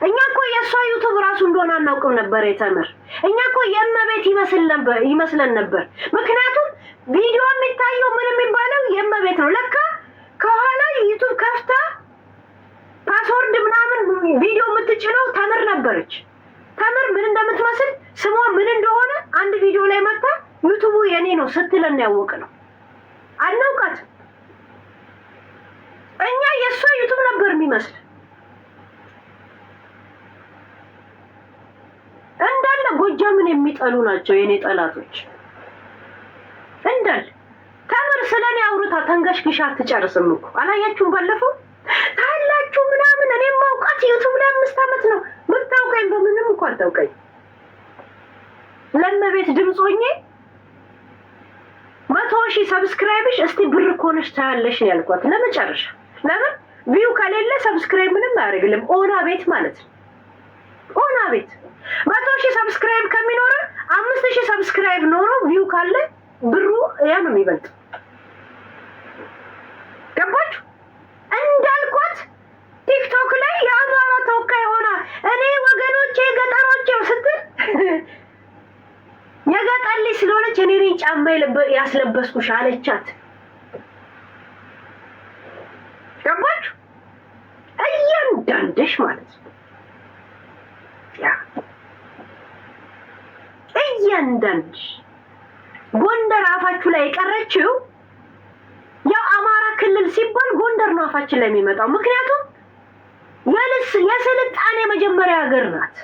እኛ እኮ የሷ ዩቲዩብ ራሱ እንደሆነ አናውቅም ነበር የተመር። እኛ እኮ የእመቤት ይመስለን ነበር። ምክንያቱም ቪዲዮ የሚታየው ምን የሚባለው የእመቤት ነው። ለካ ከኋላ ዩቲዩብ ከፍታ ፓስወርድ ምናምን ቪዲዮ የምትጭነው ተምር ነበረች። ተምር ምን እንደምትመስል ስሟ ምን እንደሆነ አንድ ቪዲዮ ላይ መጣ ዩቲዩቡ የኔ ነው ስትለን ያወቅነው። አናውቃት እኛ የሷ ዩቲዩብ ነበር የሚመስል እንዳለ ጎጃምን የሚጠሉ ናቸው የኔ ጠላቶች እንዳለ። ተምር ስለኔ አውርታ ተንገሽግሻ አትጨርስም እኮ አላያችሁም? ባለፈው ታላችሁ ምናምን እኔ ማውቃት ዩቲዩብ ላይ 5 ዓመት ነው ምታውቀኝ። በምንም እኮ አታውቀኝ። ለእመቤት ድምጾኜ 100,000 ሰብስክራይብሽ እስቲ ብር ኮነሽ ታያለሽ ነው ያልኳት ለመጨረሻ። ለምን ቪው ከሌለ ሰብስክራይብ ምንም አያደርግልም። ኦና ቤት ማለት ነው። ኦና ቤት 100,000 ሰብስክራይብ ከሚኖር 5,000 ሰብስክራይብ ኖሮ ቪው ካለ ብሩ ያ ነው የሚበልጥ። ገባችሁ? እንዳልኳት ቲክቶክ ላይ የአማራ ተወካይ ሆና እኔ ወገኖቼ ገጠሮቼ ስትል የገጠር ልጅ ስለሆነች እኔ ነኝ ጫማ ያስለበስኩሽ አለቻት። ገባችሁ? እያንዳንድሽ ማለት ነው ያ እያንዳንድሽ ጎንደር አፋችሁ ላይ የቀረችው ያው አማራ ክልል ክልል ሲባል ጎንደር ነው አፋችን ላይ የሚመጣው። ምክንያቱም የስልጣኔ መጀመሪያ ሀገር ናት።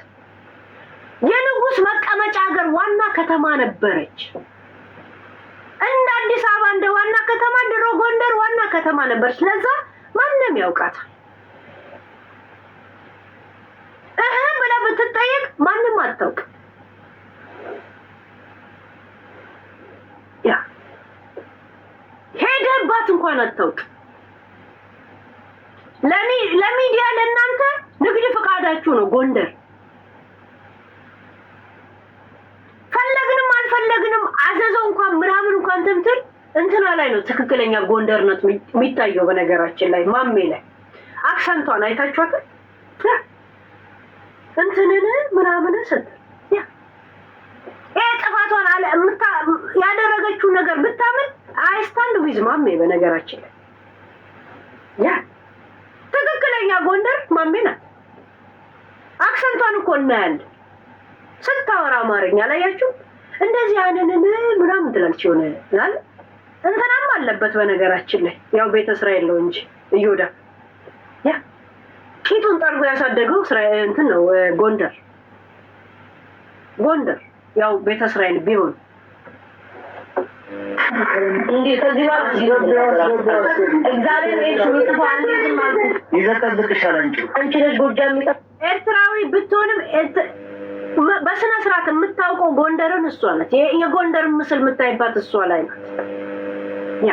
የንጉስ መቀመጫ ሀገር ዋና ከተማ ነበረች። እንደ አዲስ አበባ እንደ ዋና ከተማ ድሮ ጎንደር ዋና ከተማ ነበረች። ስለዛ ማንም ያውቃታል። ብላ ብትጠየቅ ማንም አታውቅ። ያ ሄደባት እንኳን አታውቅ። ለሚዲያ ለእናንተ ንግድ ፈቃዳችሁ ነው ጎንደር። ፈለግንም አልፈለግንም አዘዘው እንኳን ምናምን እንኳን ትምትል እንትና ላይ ነው ትክክለኛ ጎንደርነት የሚታየው። በነገራችን ላይ ማሜ ላይ አክሰንቷን አይታችኋታል። እንትንን ምናምን ስትል ጥፋቷን አለ ያደረገችው ነገር ብታምን አይስታንድ ዊዝ ማሜ። በነገራችን ላይ ያ ትክክለኛ ጎንደር ማሜ ናት። አክሰንቷን እኮ እናያለን ስታወራ አማርኛ ላያችሁ እንደዚህ አይነንን ምናምን ትላለች። ሆነ አይደል እንትናም አለበት በነገራችን ላይ ያው ቤተ እስራኤል ነው እንጂ እዮዳ ያ ኪቱን ጠርጎ ያሳደገው እስራኤል እንትን ነው ጎንደር ያው ቤተ እስራኤል ቢሆን እንዴ ከዚህ እግዚአብሔር አንቺ ነሽ ጎጃም ኤርትራዊ ብትሆንም በስነ ስርዓት የምታውቀው ጎንደርን እሷ ናት። የጎንደር ምስል የምታይባት እሷ ላይ ናት። ያ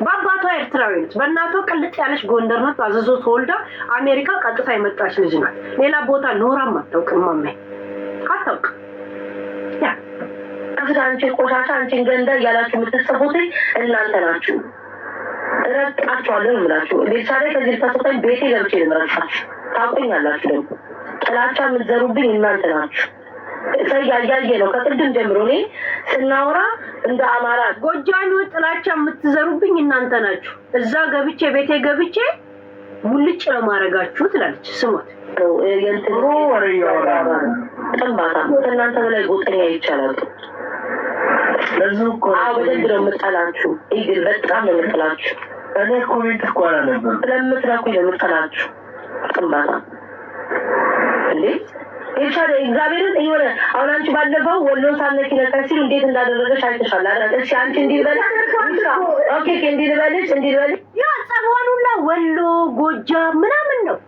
በአባቷ ኤርትራዊ ናት፣ በእናቷ ቅልጥ ያለች ጎንደር ናት። አዘዞ ተወልዳ አሜሪካ ቀጥታ የመጣች ልጅ ናት። ሌላ ቦታ ኖራም አታውቅም። ማሜ አታውቅም። ያ አንቺ ቆሻሻ አንቺን ገንዳ እያላችሁ የምትሰቡት እናንተ ናችሁ። እረግጣችኋለሁ የምላችሁ ቤተሰብ ላይ ከዚህ ተሰጠኝ ቤቴ ገብቼ ልምረጣችሁ ታውቁኛላችሁ። ደግሞ ጥላቻ የምትዘሩብኝ እናንተ ናችሁ። ያያየ ነው ከቅድም ጀምሮ እኔ ስናወራ እንደ አማራ ጎጃኙ ጥላቻ የምትዘሩብኝ እናንተ ናችሁ። እዛ ገብቼ ቤቴ ገብቼ ሙልጭ ነው ማረጋችሁ ትላለች። ስሞት የንትሮ ጥንባታ እናንተ በላይ ጎጠኛ ይቻላል። በደንብ ነው የምጠላችሁ። ይግል በጣም ነው የምጠላችሁ። እኔ ኮሜንት እኮ አላነበብኩም ስለምትረኩኝ ነው የምጠላችሁ። ጥንባታ እንዴ ይቻለ እግዚአብሔርን ይወረ አሁን አንቺ ባለፈው ወሎን ሳነኪ ነበር ሲል እንዴት እንዳደረገሽ አይተሻል አይደል? እሺ አንቺ እንዲልበል ኦኬ እንዲልበልሽ ያ ጸባኑላ ወሎ ጎጃም ምናምን ነው።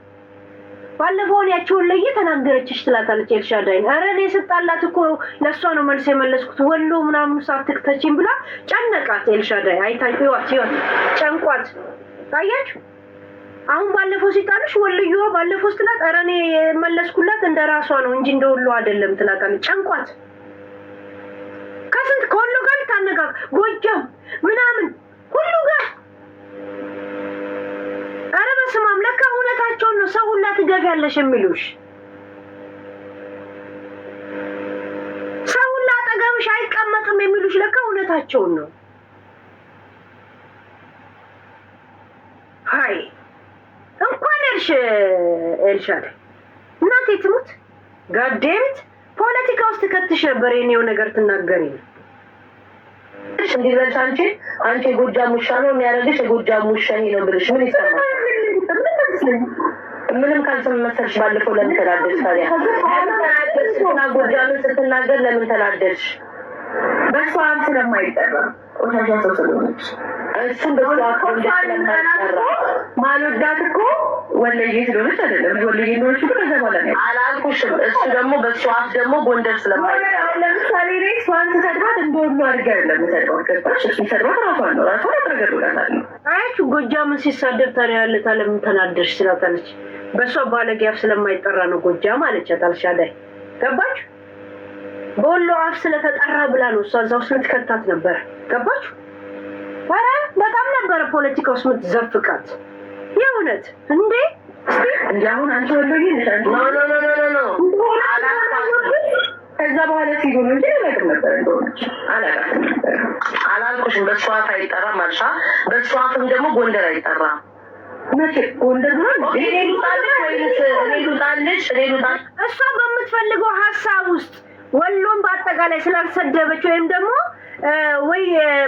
ባለፈው ያቺውን ለይ ተናገረችሽ ትላታለች ኤልሻዳይን። ኧረ እኔ ስጣላት እኮ ለሷ ነው መልስ የመለስኩት ወሎ ምናምን ሳትክተቺም ብላ ጨነቃት ኤልሻዳይ። አይታችሁ ይወት ጨንቋት ታያችሁ። አሁን ባለፈው ሲጣልሽ ወልዩዋ ባለፈው ስትላት ኧረ እኔ መለስኩላት እንደራሷ ነው እንጂ እንደወሎ አይደለም ትላታለች። ጨንቋት ከስንት ከወሎ ጋር ታነጋግ ጎጃም ምናምን ሁሉ ጋር ኧረ በስመ አብ ለካ እውነታቸውን ነው። ሰው ሁላ ትገፊያለሽ የሚሉሽ ሰው ሁላ አጠገብሽ አይቀመጥም የሚሉሽ ለካ እውነታቸውን ነው። ሃይ እንኳን ኤልሻዳይ እናቴ ትሙት ጋዴምት ፖለቲካ ውስጥ ከተሽ ነበር የኔው ነገር ትናገሪ ነው። እንዲበልሽ አንቺ ጎጃም ውሻ ነው የሚያደርግሽ ጎጃም ውሻ ነው ብለሽ ምን ይሰማል? ምንም ካልሰማሽ ባለፈው ለምን ተናደድሽ? ታዲያ ጎጃምን ስትናገር ለምን ተናደድሽ? በሷ ስለማይጠራ ቆሻሻ ሰው ስለሆነች እሱም በሷ ስለማይጠራ ማልወዳት እኮ ወለዬ ስለሆነች አይደለም። ወለዬ ነው እሱ ከዘማለኝ አላልኩሽም። እሱ ደግሞ በሷ ደግሞ ጎንደር ስለማይጠራ ለምሳሌ ላይ ሷን ተሰድባት እንደውም አድርገን ለምሰድባት ገባሽ? እሱ ሰድባት ራሷን ነው ራሷን አድርገውላታል። አይቹ ጎጃምን ሲሳደብ ታዲያ ያለታ ለምን ተናደድሽ ስላታለች። በሷ ባለጊያፍ ስለማይጠራ ነው ጎጃም አለቻት ኤልሻዳይ። ገባች? በወሎ አፍ ስለተጠራ ብላ ነው እሷ እዛው ስለተከታት ነበር። ገባች? ኧረ በጣም ነበር ፖለቲካ ውስጥ የምትዘፍቃት የእውነት እንዴ። እስቲ እንዲያውን አንቺ ወሎዬ ነሽ ኖ ከዛ በኋላ ሲሆን እንጂ ነበር እንደሆነች አላልኩሽም። በሷ አይጠራም ማልሻ በሷ አፍም ደግሞ ጎንደር አይጠራም። መቼ ጎንደር ነው እሷ በምትፈልገው ሀሳብ ውስጥ ወሎን በአጠቃላይ ስላልሰደበች ወይም ደግሞ ወይ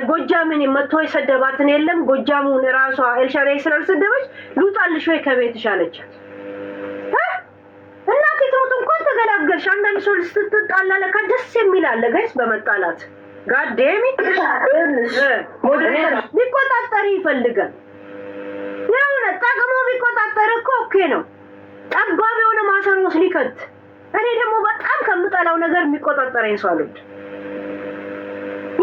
ጎጃምን መጥቶ የሰደባትን የለም ጎጃሙን ራሷ ኤልሻዳይ ስላልሰደበች ልውጣልሽ ወይ ከቤትሽ አለቻት። እናቴ ትሞት እንኳን ተገላገልሽ። አንዳንድ ሰው ስትጣላ ለካ ደስ የሚል አለ ጋይስ በመጣላት ጋዴሚ ቢቆጣጠር ይፈልጋል። የሆነ ጠቅሞ ቢቆጣጠር እኮ ኦኬ ነው። ጠባብ የሆነ ማሰሮ ውስጥ ሊከት። እኔ ደግሞ በጣም ከምጠላው ነገር የሚቆጣጠረኝ ሰው አሉት።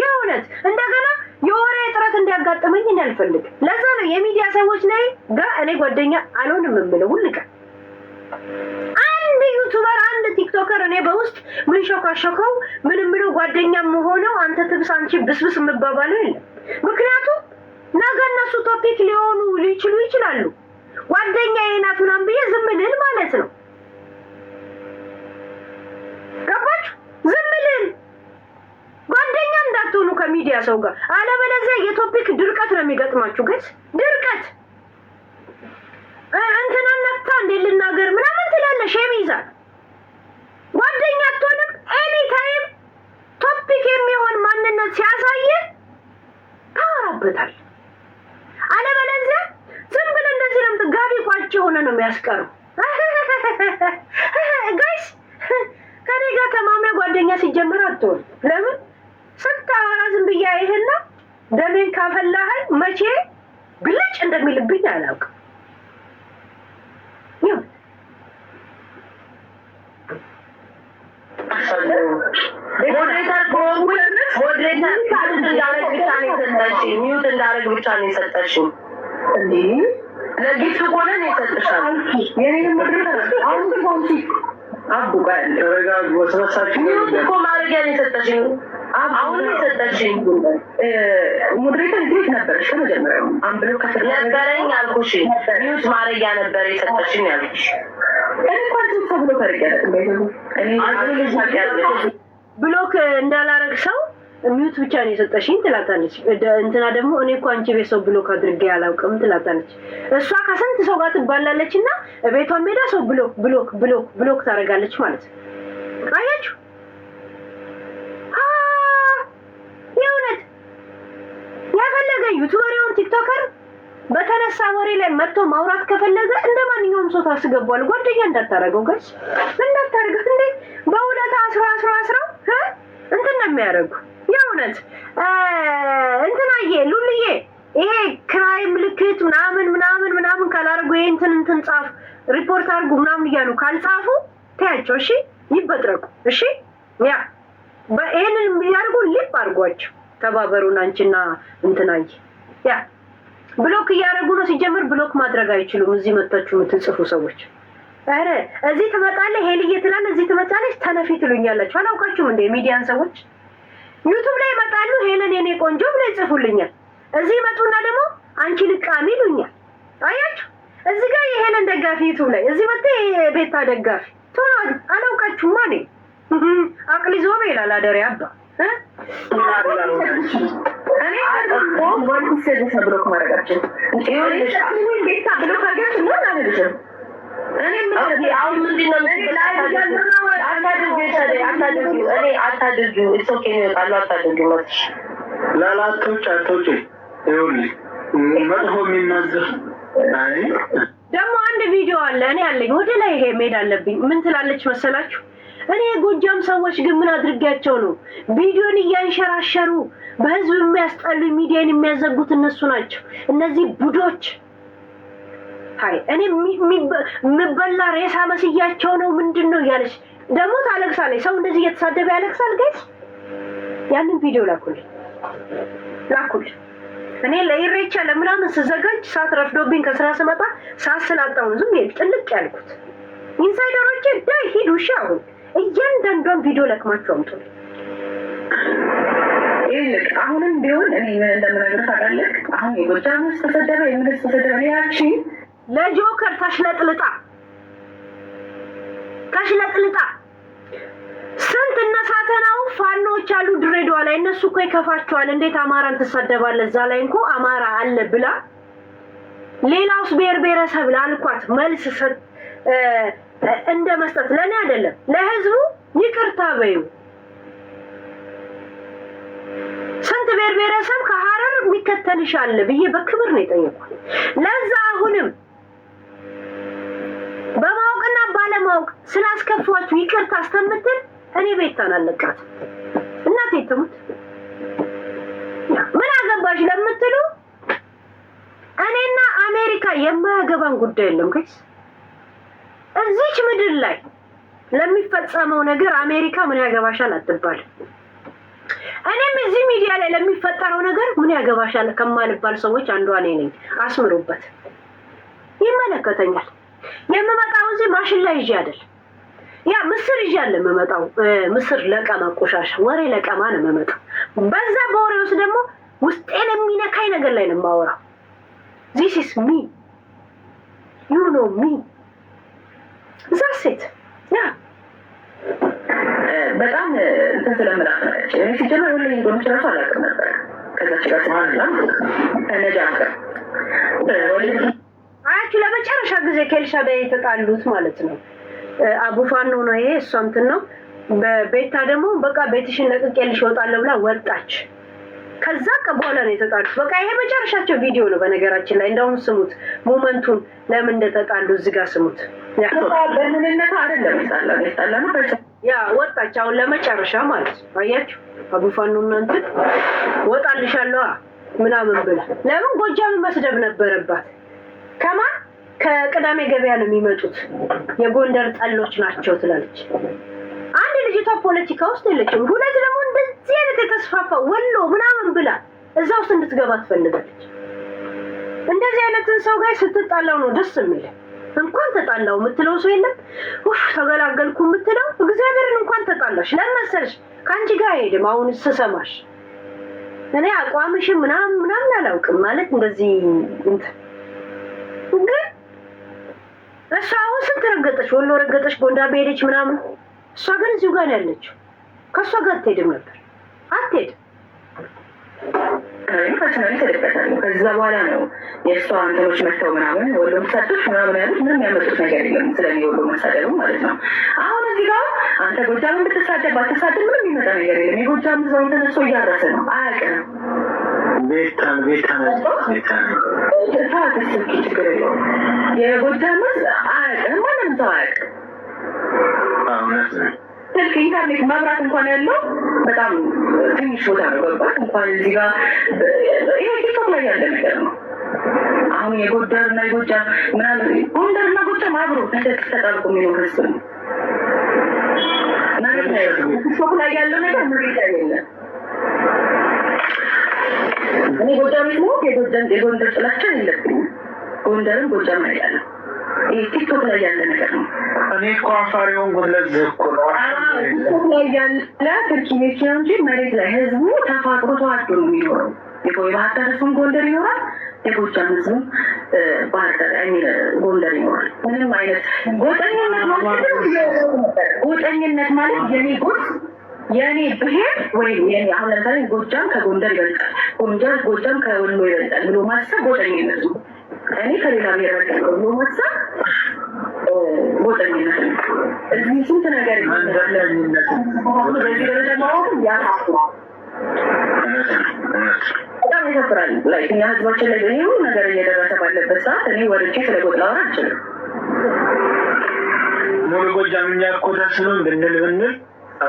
የእውነት እንደገና የወሬ እጥረት እንዲያጋጥመኝ እኔ አልፈልግም። ለዛ ነው የሚዲያ ሰዎች ላይ ጋር እኔ ጓደኛ አልሆንም የምለው ሁሉ ቀን። አንድ ዩቲዩበር አንድ ቲክቶከር እኔ በውስጥ ምን ሾካሾከው ምን ምለው ጓደኛም ሆነው አንተ ትብስ አንቺ ብስብስ የምባባለው የለም። ምክንያቱም ነገ እነሱ ቶፒክ ሊሆኑ ሊችሉ ይችላሉ። ጓደኛዬ ናት ምናምን ብዬ ዝም ልል ማለት ነው። ገባችሁ? ዝም ልል ጓደኛ እንዳትሆኑ ከሚዲያ ሰው ጋር። አለበለዚያ የቶፒክ ድርቀት ነው የሚገጥማችሁ። ገስ ድርቀት እንትና ነፍታ እንደ ልናገር ምናምን ትላለሽ የሚይዛል ጓደኛ አትሆንም። ኤኒ ታይም ቶፒክ የሚሆን ማንነት ሲያሳየ ታወራበታል። አለበለዚያ ዝም ብለህ እንደዚህ ነው ጋቢ ቋጭ ሆነ ነው የሚያስቀረው። ጋይስ ከኔ ጋር ተማምነህ ጓደኛ ሲጀምር አትሆን። ለምን ስታወራ ዝም ብዬ ይሄና ደሜን ካፈላኸኝ መቼ ብልጭ እንደሚልብኝ አላውቅም። ሞዴሬተር ሚዩት እንዳደረግ ብቻ ነው የሰጠሽኝ። ለጊፍት ከሆነ ነው የሰጠሻል። ሚዩት እኮ ማድረጊያ ነው የሰጠሽኝ። አሁን የሰጠሽኝ ሞዴሬተር እንዴት ነበረሽ? ከመጀመሪያው አንብሎ ነበረኝ አልኩሽ። ሚዩት ማድረጊያ ነበር የሰጠሽኝ ያልኩሽ። ብሎክ እንዳላረግ ሰው ሚዩት ብቻ ነው የሰጠሽኝ ትላታለች። እንትና ደግሞ እኔ እኮ አንቺ ቤት ሰው ብሎክ አድርጌ አላውቅም ትላታለች። እሷ ከስንት ሰው ጋር ትባላለች እና ቤቷን ሜዳ ሰው ብሎክ ብሎክ ብሎክ ብሎክ ታደርጋለች ማለት ነው። አያችሁ? የእውነት የፈለገ ዩቲዩበር ይሁን ቲክቶከር በተነሳ ወሬ ላይ መጥቶ ማውራት ከፈለገ እንደ ማንኛውም ሰው ታስገባዋል። ጓደኛ እንዳታረገው ጋይስ እንዳታረገው እንዴ በሁለት አስራ እንትን ነው የሚያደርጉ። የእውነት እንትናዬ ሉልዬ ይሄ ክራይ ምልክት ምናምን ምናምን ምናምን ካላረጉ ይሄ እንትን ጻፍ ሪፖርት አድርጉ ምናምን እያሉ ካልጻፉ ታያቸው። እሺ ይበጥረቁ። እሺ ያ በእኔን ያርጉ ሊፕ አድርጓቸው ተባበሩን። አንቺና እንትናዬ ያ ብሎክ እያደረጉ ነው። ሲጀምር ብሎክ ማድረግ አይችሉም። እዚህ መጣችሁ የምትጽፉ ሰዎች አረ እዚህ ትመጣለህ ሄልዬ ትላለህ፣ እዚህ ትመጣለች ተነፊ ትሉኛላችሁ። አላውቃችሁም እንደ ሚዲያን ሰዎች ዩቲዩብ ላይ ይመጣሉ ሄለን የኔ ቆንጆ ብለው ይጽፉልኛል። እዚህ መጡና ደግሞ አንቺ ልቃሚ ይሉኛል። አያችሁ? እዚህ ጋር የሄለን ደጋፊ ዩቲዩብ ላይ እዚህ መጣ የቤታ ደጋፊ ቶሎ አላውቃችሁም ማለት አቅሊዞ ይላል አደሬ አባ እኔ ብሎክ ማድረጋችን ቤታ ብሎክ አድርገሽ ነው አላለሽም። ደግሞ አንድ ቪዲዮ አለ እኔ አለኝ ወደ ላይ ይሄ መሄድ አለብኝ። ምን ትላለች መሰላችሁ? እኔ ጎጃም ሰዎች ግን ምን አድርጋቸው ነው ቪዲዮን እያንሸራሸሩ በህዝብ የሚያስጠሉ ሚዲያን የሚያዘጉት እነሱ ናቸው። እነዚህ ቡዶች ሃይ እኔ ምበላ ሬሳ መስያቸው ነው ምንድነው ያለሽ ደግሞ ታለቅሳለች። ሰው እንደዚህ እየተሳደበ ያለቅሳል። ጋይስ ያንን ቪዲዮ ላኩልኝ። እኔ ለኢሬቻ ለምናምን ስዘጋጅ ሰዓት ረፍዶብኝ ከስራ ስመጣ ሰዓት ስላጣሁ ዝም ብዬ ጥልቅ ያልኩት ኢንሳይደሮቼ ዳይ ሂዱ። እሺ አሁን እያንዳንዷን ቪዲዮ ለቅማችሁ አምጡ። አሁንም ቢሆን እኔ እንደምነግርህ ታውቃለህ። አሁን የጎጃም ውስጥ ተሰደበ የምልስ ተሰደበ ያቺ ለጆከር ታሽለጥልጣ ስንት እነሳተናው ፋኖች አሉ ድሬዳዋ ላይ። እነሱ እኮ ይከፋቸዋል። እንዴት አማራን ትሰደባለህ? እዛ ላይ እንኳ አማራ አለ ብላ ሌላውስ ብሔር ብሔረሰብ ላልኳት መልስ እንደ መስጠት ለኔ አይደለም ለህዝቡ ይቅርታ በዩ። ብሔር ብሔረሰብ ከሐረር የሚከተልሽ አለ ብዬ በክብር ነው የጠየቁት። ለዛ አሁንም በማወቅና ባለማወቅ ስላስከፋችሁ ይቅርታ አስተምትል እኔ ቤታን አለቃት እናቴ ትሙት ምን አገባሽ ለምትሉ እኔና አሜሪካ የማያገባን ጉዳይ የለም። ጋይስ እዚች ምድር ላይ ለሚፈጸመው ነገር አሜሪካ ምን ያገባሻል አትባል። እኔም እዚህ ሚዲያ ላይ ለሚፈጠረው ነገር ምን ያገባሻል ከማልባል ሰዎች አንዷ እኔ ነኝ። አስምሩበት። ይመለከተኛል። የምመጣው እዚህ ማሽን ላይ ይዤ አይደል፣ ያ ምስር ይዤ አለ የምመጣው። ምስር ለቀማ ቆሻሻ ወሬ ለቀማ ነው የምመጣው። በዛ በወሬ ውስጥ ደግሞ ውስጤን የሚነካኝ ነገር ላይ ነው የማወራው። this is me, you know me, that's it. ያ በጣም ተሰለምራለች። እኔ ሲጀምር ሁሉ እንደምትረሳ አላውቅም ነበር። ከዛች ጋር ተማርላም ተነጃከ አያችሁ ለመጨረሻ ጊዜ ከኤልሻዳይ የተጣሉት ማለት ነው። አቡፋኖ ነው ይሄ፣ እሷ እንትን ነው። በቤታ ደግሞ በቃ ቤትሽን ለቅቄልሽ እወጣለሁ ብላ ወጣች። ከዛ በኋላ ነው የተጣሉት። በቃ ይሄ መጨረሻቸው ቪዲዮ ነው በነገራችን ላይ። እንደውም ስሙት ሞመንቱን ለምን እንደተጣሉ እዚህ ጋር ስሙት። ያ በምንነት አይደለም ይጣላሉ ያ ወጣች አሁን ለመጨረሻ ማለት ነው። አያችሁ አቡፋኖ እናንተ ወጣልሻለሁ ምናምን ብላ ለምን ጎጃም መስደብ ነበረባት። ከማን ከቅዳሜ ገበያ ነው የሚመጡት የጎንደር ጠሎች ናቸው ትላለች። አንድ ልጅቷ ፖለቲካ ውስጥ የለችም። ሁለት ደግሞ እንደዚህ አይነት የተስፋፋ ወሎ ምናምን ብላ እዛ ውስጥ እንድትገባ ትፈልጋለች። እንደዚህ አይነትን ሰው ጋር ስትጣላው ነው ደስ የሚል። እንኳን ተጣላው የምትለው ሰው የለም። ኡፍ ተገላገልኩ የምትለው እግዚአብሔርን እንኳን ተጣላሽ ለመሰልሽ ከአንቺ ጋር አይሄድም። አሁን ስሰማሽ እኔ አቋምሽ ምናምን አላውቅም ማለት እንደዚህ እንትን ግን እሷ አሁን ስንት ረገጠች፣ ወሎ ረገጠች፣ ጎንደር ሄደች ምናምን። እሷ ግን እዚሁ ጋር ያለችው ከእሷ ጋር አትሄድም ነበር አትሄድም። ከዛ በኋላ ነው የእሷ አንተሮች መጥተው ምናምን ወሎ መሳደብ ምናምን ያሉት። ምንም ያመጡት ነገር የለም ስለኔ ወሎ መሳደቡ ማለት ነው። አሁን እዚህ ጋር አንተ ጎጃምን ብትሳደብ ባትሳደብ ምንም የሚመጣ ነገር የለም። የጎጃም ሰው ተነስቶ እያረሰ ነው። አያውቅም ቤታን ችግር የለውም። የጎጃም አያውቅም ማንም ሰው አያውቅም። ስልክ ኢንተርኔት መብራት እንኳን ያለው በጣም ትንሽ ቦታ ነው። ገባት እንኳን እዚህ ጋር ይሄ ቲክቶክ ላይ ያለ ነገር ነው። አሁን የጎንደርና የጎጃም ምናምን ጎንደርና ጎጃም አብሮ ተጠቃልቆ የሚኖር ህዝብ ነው ማለት ነው። ቲክቶክ ላይ ያለው ነገር ምሪት አይደለም። እኔ ጎጃም ነው የጎንደር ጥላቻ የለብኝም። ጎንደርም ጎጃም አይደለም። ይሄ ቲክቶክ ላይ ያለ ነገር ነው። እኔ እኮ አፋሪውን ጉድለት እኮ ነው ቲክቶክ ላይ ያለ ትርኪቤች ነው እንጂ መሬት ላይ ህዝቡ ተፋቅሮ ተዋዶ ነው የሚኖረው። የባህር ዳር ህዝቡም ጎንደር ይኖራል፣ የጎጃም ህዝቡም ባህር ዳር ጎንደር ይኖራል። ምንም አይነት ጎጠኝነት ማለት የኔ ጎጥ የኔ ብሄር ወይም የኔ አሁን ለምሳሌ ጎጃም ከጎንደር ይበልጣል፣ ጎጃም ከወሎ ይበልጣል ብሎ ማሰብ ጎጠኝነት ነው። እኔ ከሌላ ብሄር ይበልጣል ብሎ ማሰብ ጎጠኝነት ነው። እዚህ ስንት ነገር በዚህ ደረጃ ማወቅ ያሳፍራል፣ በጣም ያሳፍራል። ላይ እኛ ህዝባችን ላይ ይሄ ነገር እየደረሰ ባለበት ሰዓት እኔ ወርጄ ስለ ጎጥ ላወራ አልችልም። ሙሉ ጎጃምኛ እኮ ተስኖ እንድንል ብንል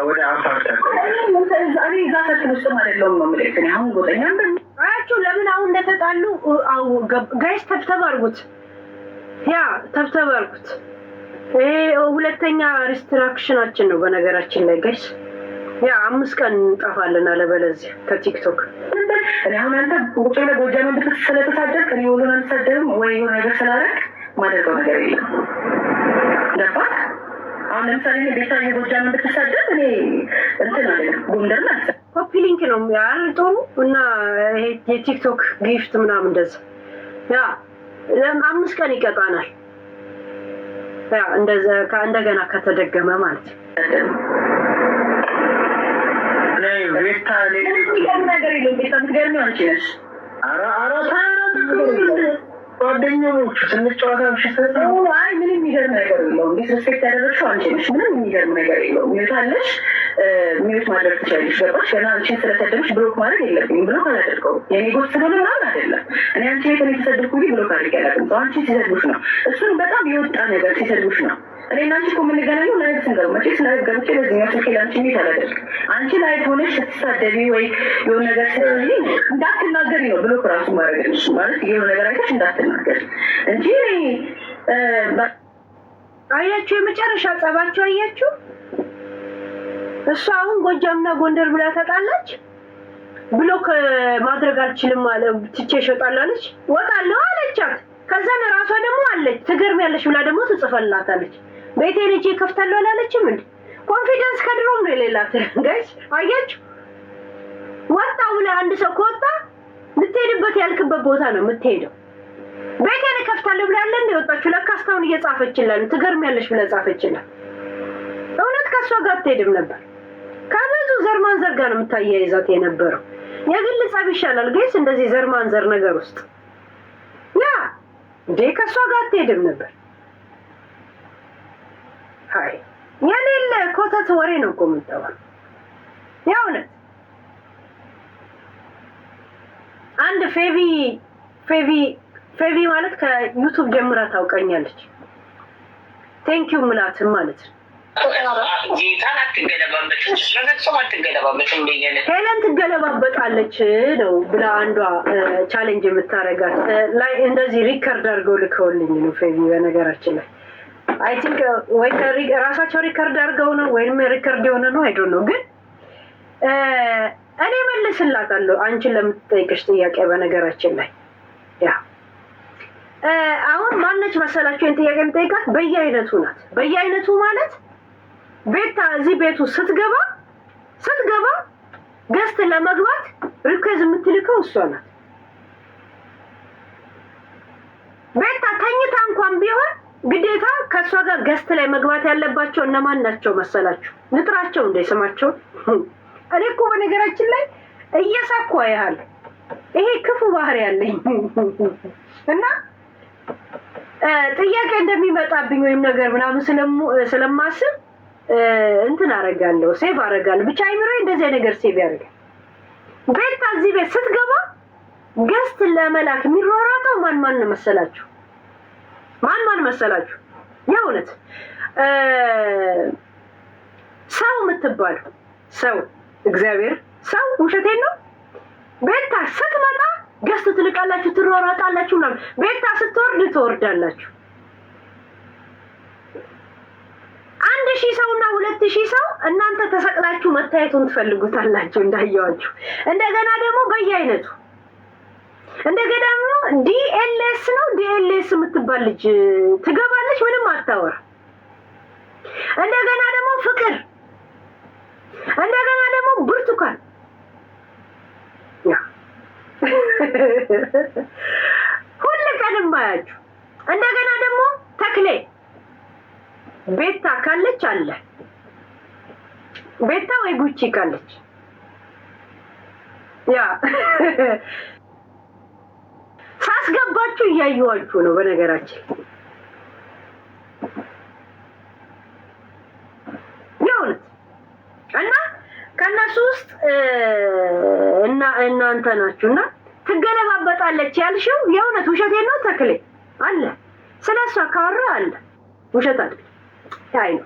ወደ አፋር እኔ እዛ ሰክን ውስጥም አይደለሁም ነው የምልህ። እኔ አሁን ጎጠኛ አያችሁ ለምን አሁን እንደተጣሉ ጋይስ ተብተብ አድርጉት። ያ ተብተብ አድርጉት። ይሄ ሁለተኛ ሪስትራክሽናችን ነው በነገራችን ላይ ጋይስ። ያ 5 ቀን እንጠፋለን አለበለዚያ ከቲክቶክ። እኔ አሁን አንተ ቁጭ ብለህ ጎጃምን ስለተሳደብክ እኔ ሁሉን አልተሳደብም ወይ የሆነ ነገር ስላደረግ ማደርገው ነገር የለም። ገባህ? አሁን ለምሳሌ ቤታ የጎጃምን ብትሳደብ እኔ እንትን አይደለም ጎንደር ናት። ኮፒ ሊንክ ነው ያልጠሩ እና ይሄ የቲክቶክ ጊፍት ምናምን እንደዛ ያ 5 ቀን ይቀጣናል። ያ እንደዛ እንደገና ከተደገመ ማለት ነው። ቤታ ነገር የለም። ቤታ ምትገርሚ አንቺ ነሽ። ጓደኞች ስንጫወታ አይ ምንም የሚገርም ነገር የለውም። ዲስሪስፔክት ያደረግሽው አንቺ ነሽ። ምንም የሚገርም ነገር የለውም። ሚዩታለሽ ሚዩት ማድረግ ትችላለሽ። ገባሽ? ገና አንቺን ስለሰደብሽ ብሎክ ማድረግ የለብኝም። ብሎክ አላደርገውም። የኔ ጎት ስለሆነ ምናምን አይደለም። እኔ አንቺ ቤት የተሰደብኩ ብሎክ አድርጌ አላውቅም። ሰው አንቺ ሲሰድቡሽ ነው። እሱን በጣም የወጣ ነገር ሲሰድቡሽ ነው። እኔ እና አንቺ እኮ የምንገናኘው ላይፍ ስንገባ መቼስ ላይፍ ገብቼ በዚህኛው ስልክ ለአንቺ ሚት አላደርግ። አንቺ ላይፍ ሆነሽ ስትሳደቢ ወይ የሆነ ነገር ስለዚህ እንዳትናገሪ ነው ብሎክ ራሱ ማድረግልሽ ማለት የሆነ ነገር አይተሽ እንዳትናገሪ እንጂ አያችሁ፣ የመጨረሻ ጸባቸው አያችሁ። እሷ አሁን ጎጃምና ጎንደር ብላ ተጣላች። ብሎክ ማድረግ አልችልም አለ ትቼ እሸጣላለች ወጣለሁ አለቻት። ከዛ ራሷ ደግሞ አለች ትገርሚያለሽ ብላ ደግሞ ትጽፈላታለች። ቤቴ ልጅ ከፍታለሁ አላለችም እንዴ? ኮንፊደንስ ከድሮም ነው የሌላት ጋይስ። አያችሁ፣ ወጣው ብላ አንድ ሰው ከወጣ ልትሄድበት ያልክበት ቦታ ነው የምትሄደው። ቤቴን ከፍታለሁ ብላለ እንደ ወጣችሁ ለካ እስካሁን እየጻፈችላል ትገርሚያለሽ ብላ ጻፈችላል። እውነት ከሷ ጋር ትሄድም ነበር። ከብዙ ዘርማንዘር ጋር ነው የምታያይዛት የነበረው። የግል ጸብ ይሻላል ጋይስ እንደዚህ ዘርማንዘር ነገር ውስጥ ያ እንዴ ከሷ ጋር ትሄድም ነበር። ሃይ የሌለ ኮተት ወሬ ነው እኮ የምታወራው። የእውነት አንድ ፌቪ ማለት ከዩቲዩብ ጀምራ ታውቀኛለች። ቴንኪዩ ምላትም ማለት ነው። ሄለን ትገለባበጣለች ነው ብላ አንዷ ቻሌንጅ የምታረጋት ላይ እንደዚህ ሪከርድ አድርገው ልከውልኝ ነው ፌቪ። በነገራችን ላይ አይ ቲንክ ወይ ራሳቸው ሪከርድ አድርገው ነው ወይም ሪከርድ የሆነ ነው አይዶ ነው። ግን እኔ መልስላታለሁ አንቺን ለምትጠይቅሽ ጥያቄ። በነገራችን ላይ ያ አሁን ማነች መሰላችሁ ይሄን ጥያቄ የምጠይቃት? በየአይነቱ ናት። በየአይነቱ ማለት ቤታ እዚህ ቤቱ ስትገባ ገስት ለመግባት ሪኩዌስት የምትልከው እሷ ናት። ቤታ ተኝታ እንኳን ቢሆን ግዴታ ከሷ ጋር ገስት ላይ መግባት ያለባቸው እነማን ናቸው መሰላችሁ? ንጥራቸው እንደ ስማቸው። እኔ እኮ በነገራችን ላይ እየሳኩ ያያል ይሄ ክፉ ባህሪ ያለኝ እና ጥያቄ እንደሚመጣብኝ ወይም ነገር ምናምን ስለማስብ እንትን አረጋለሁ፣ ሴቭ አረጋለሁ። ብቻ አይምሮዬ እንደዚህ ነገር ሴቭ ያደርጋል። ቤታ እዚህ ቤት ስትገባ ገስት ለመላክ የሚሯሯጠው ማን መሰላችሁ? ማን መሰላችሁ? የእውነት ሰው የምትባለው ሰው እግዚአብሔር ሰው ውሸቴን ነው። ቤታ ስትመጣ ገስት ትልቃላችሁ፣ ትሯሯጣላችሁ ምናምን። ቤታ ስትወርድ ትወርዳላችሁ። 1000 ሰውና 2000 ሰው እናንተ ተሰቅላችሁ መታየቱን ትፈልጉታላችሁ እንዳያችሁ። እንደገና ደግሞ በየአይነቱ እንደገና ደግሞ ዲኤልኤስ የምትባል ልጅ ትገባለች፣ ምንም አታወራ። እንደገና ደግሞ ፍቅር፣ እንደገና ደግሞ ብርቱካን ያ ሁሉ ቀንም ባያችሁ። እንደገና ደግሞ ተክሌ ቤታ ካለች አለ ቤታ ወይ ጉቺ ካለች ያ ሳስገባችሁ እያየኋችሁ ነው። በነገራችን የእውነት እና ከእነሱ ውስጥ እናንተ ናችሁና ትገለባበጣለች ያልሽው የእውነት ውሸቴን ነው። ተክሌ አለ ስለሷ ካወራ አለ ውሸት አይደል? አይ ነው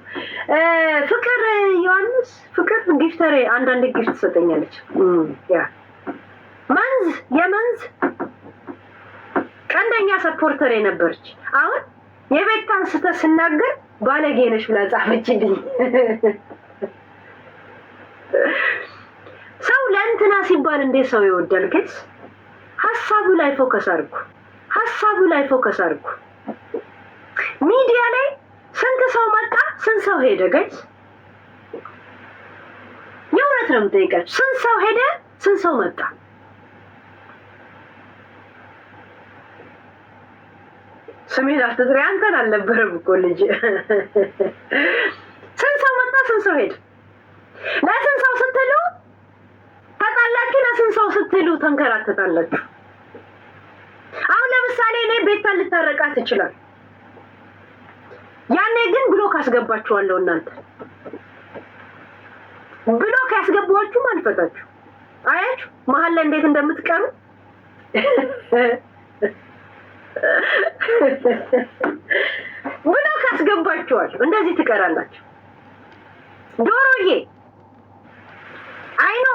ፍቅር ዮሐንስ ፍቅር ጊፍተሬ አንዳንድ ጊፍት ትሰጠኛለች። ያ የመንዝ ቀንደኛ ሰፖርተር ነበረች። አሁን የቤታን ስተት ስናገር ባለጌ ነሽ ብላ ጻፈችልኝ። ሰው ለእንትና ሲባል እንዴት ሰው ይወዳል? ግን ሀሳቡ ላይ ፎከስ አድርጉ። ሚዲያ ላይ ስንት ሰው መጣ፣ ስንት ሰው ሄደ? ጋይስ የእውነት ነው የምጠይቃችሁ። ስንት ሰው ሄደ፣ ስንት ሰው መጣ? ስሜን አትጥሪ፣ አንተን አልነበረም እኮ ልጅ። ስንት ሰው መጣ፣ ስንት ሰው ሄደ? ለስንት ሰው ስትሉ ተጣላችሁ፣ ለስንት ሰው ስትሉ ተንከራተታላችሁ። አሁን ለምሳሌ ለምሳሌ እኔ ቤታ ልታረቃት ይችላል። ያኔ ግን ብሎክ አስገባችኋለሁ። እናንተ ብሎክ ያስገባችሁ ማልፈታችሁ አያችሁ መሀል ላይ እንዴት እንደምትቀሩ ብሎክ አስገባችኋለሁ። እንደዚህ ትቀራላችሁ። ዶሮዬ አይኖ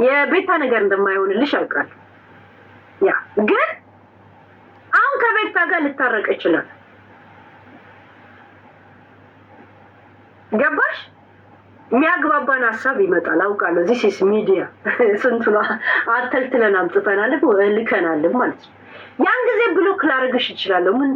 የቤታ ነገር እንደማይሆንልሽ አውቃለሁ። ያ ግን አሁን ከቤታ ጋር ልታረቅ ይችላል። ገባሽ? የሚያግባባን ሀሳብ ይመጣል አውቃለሁ። እዚህ ሲስ ሚዲያ ስንቱን አተልትለን አምጥተናል ልከናል ማለት ነው። ያን ጊዜ ብሎክ ላደርግሽ እችላለሁ። ምን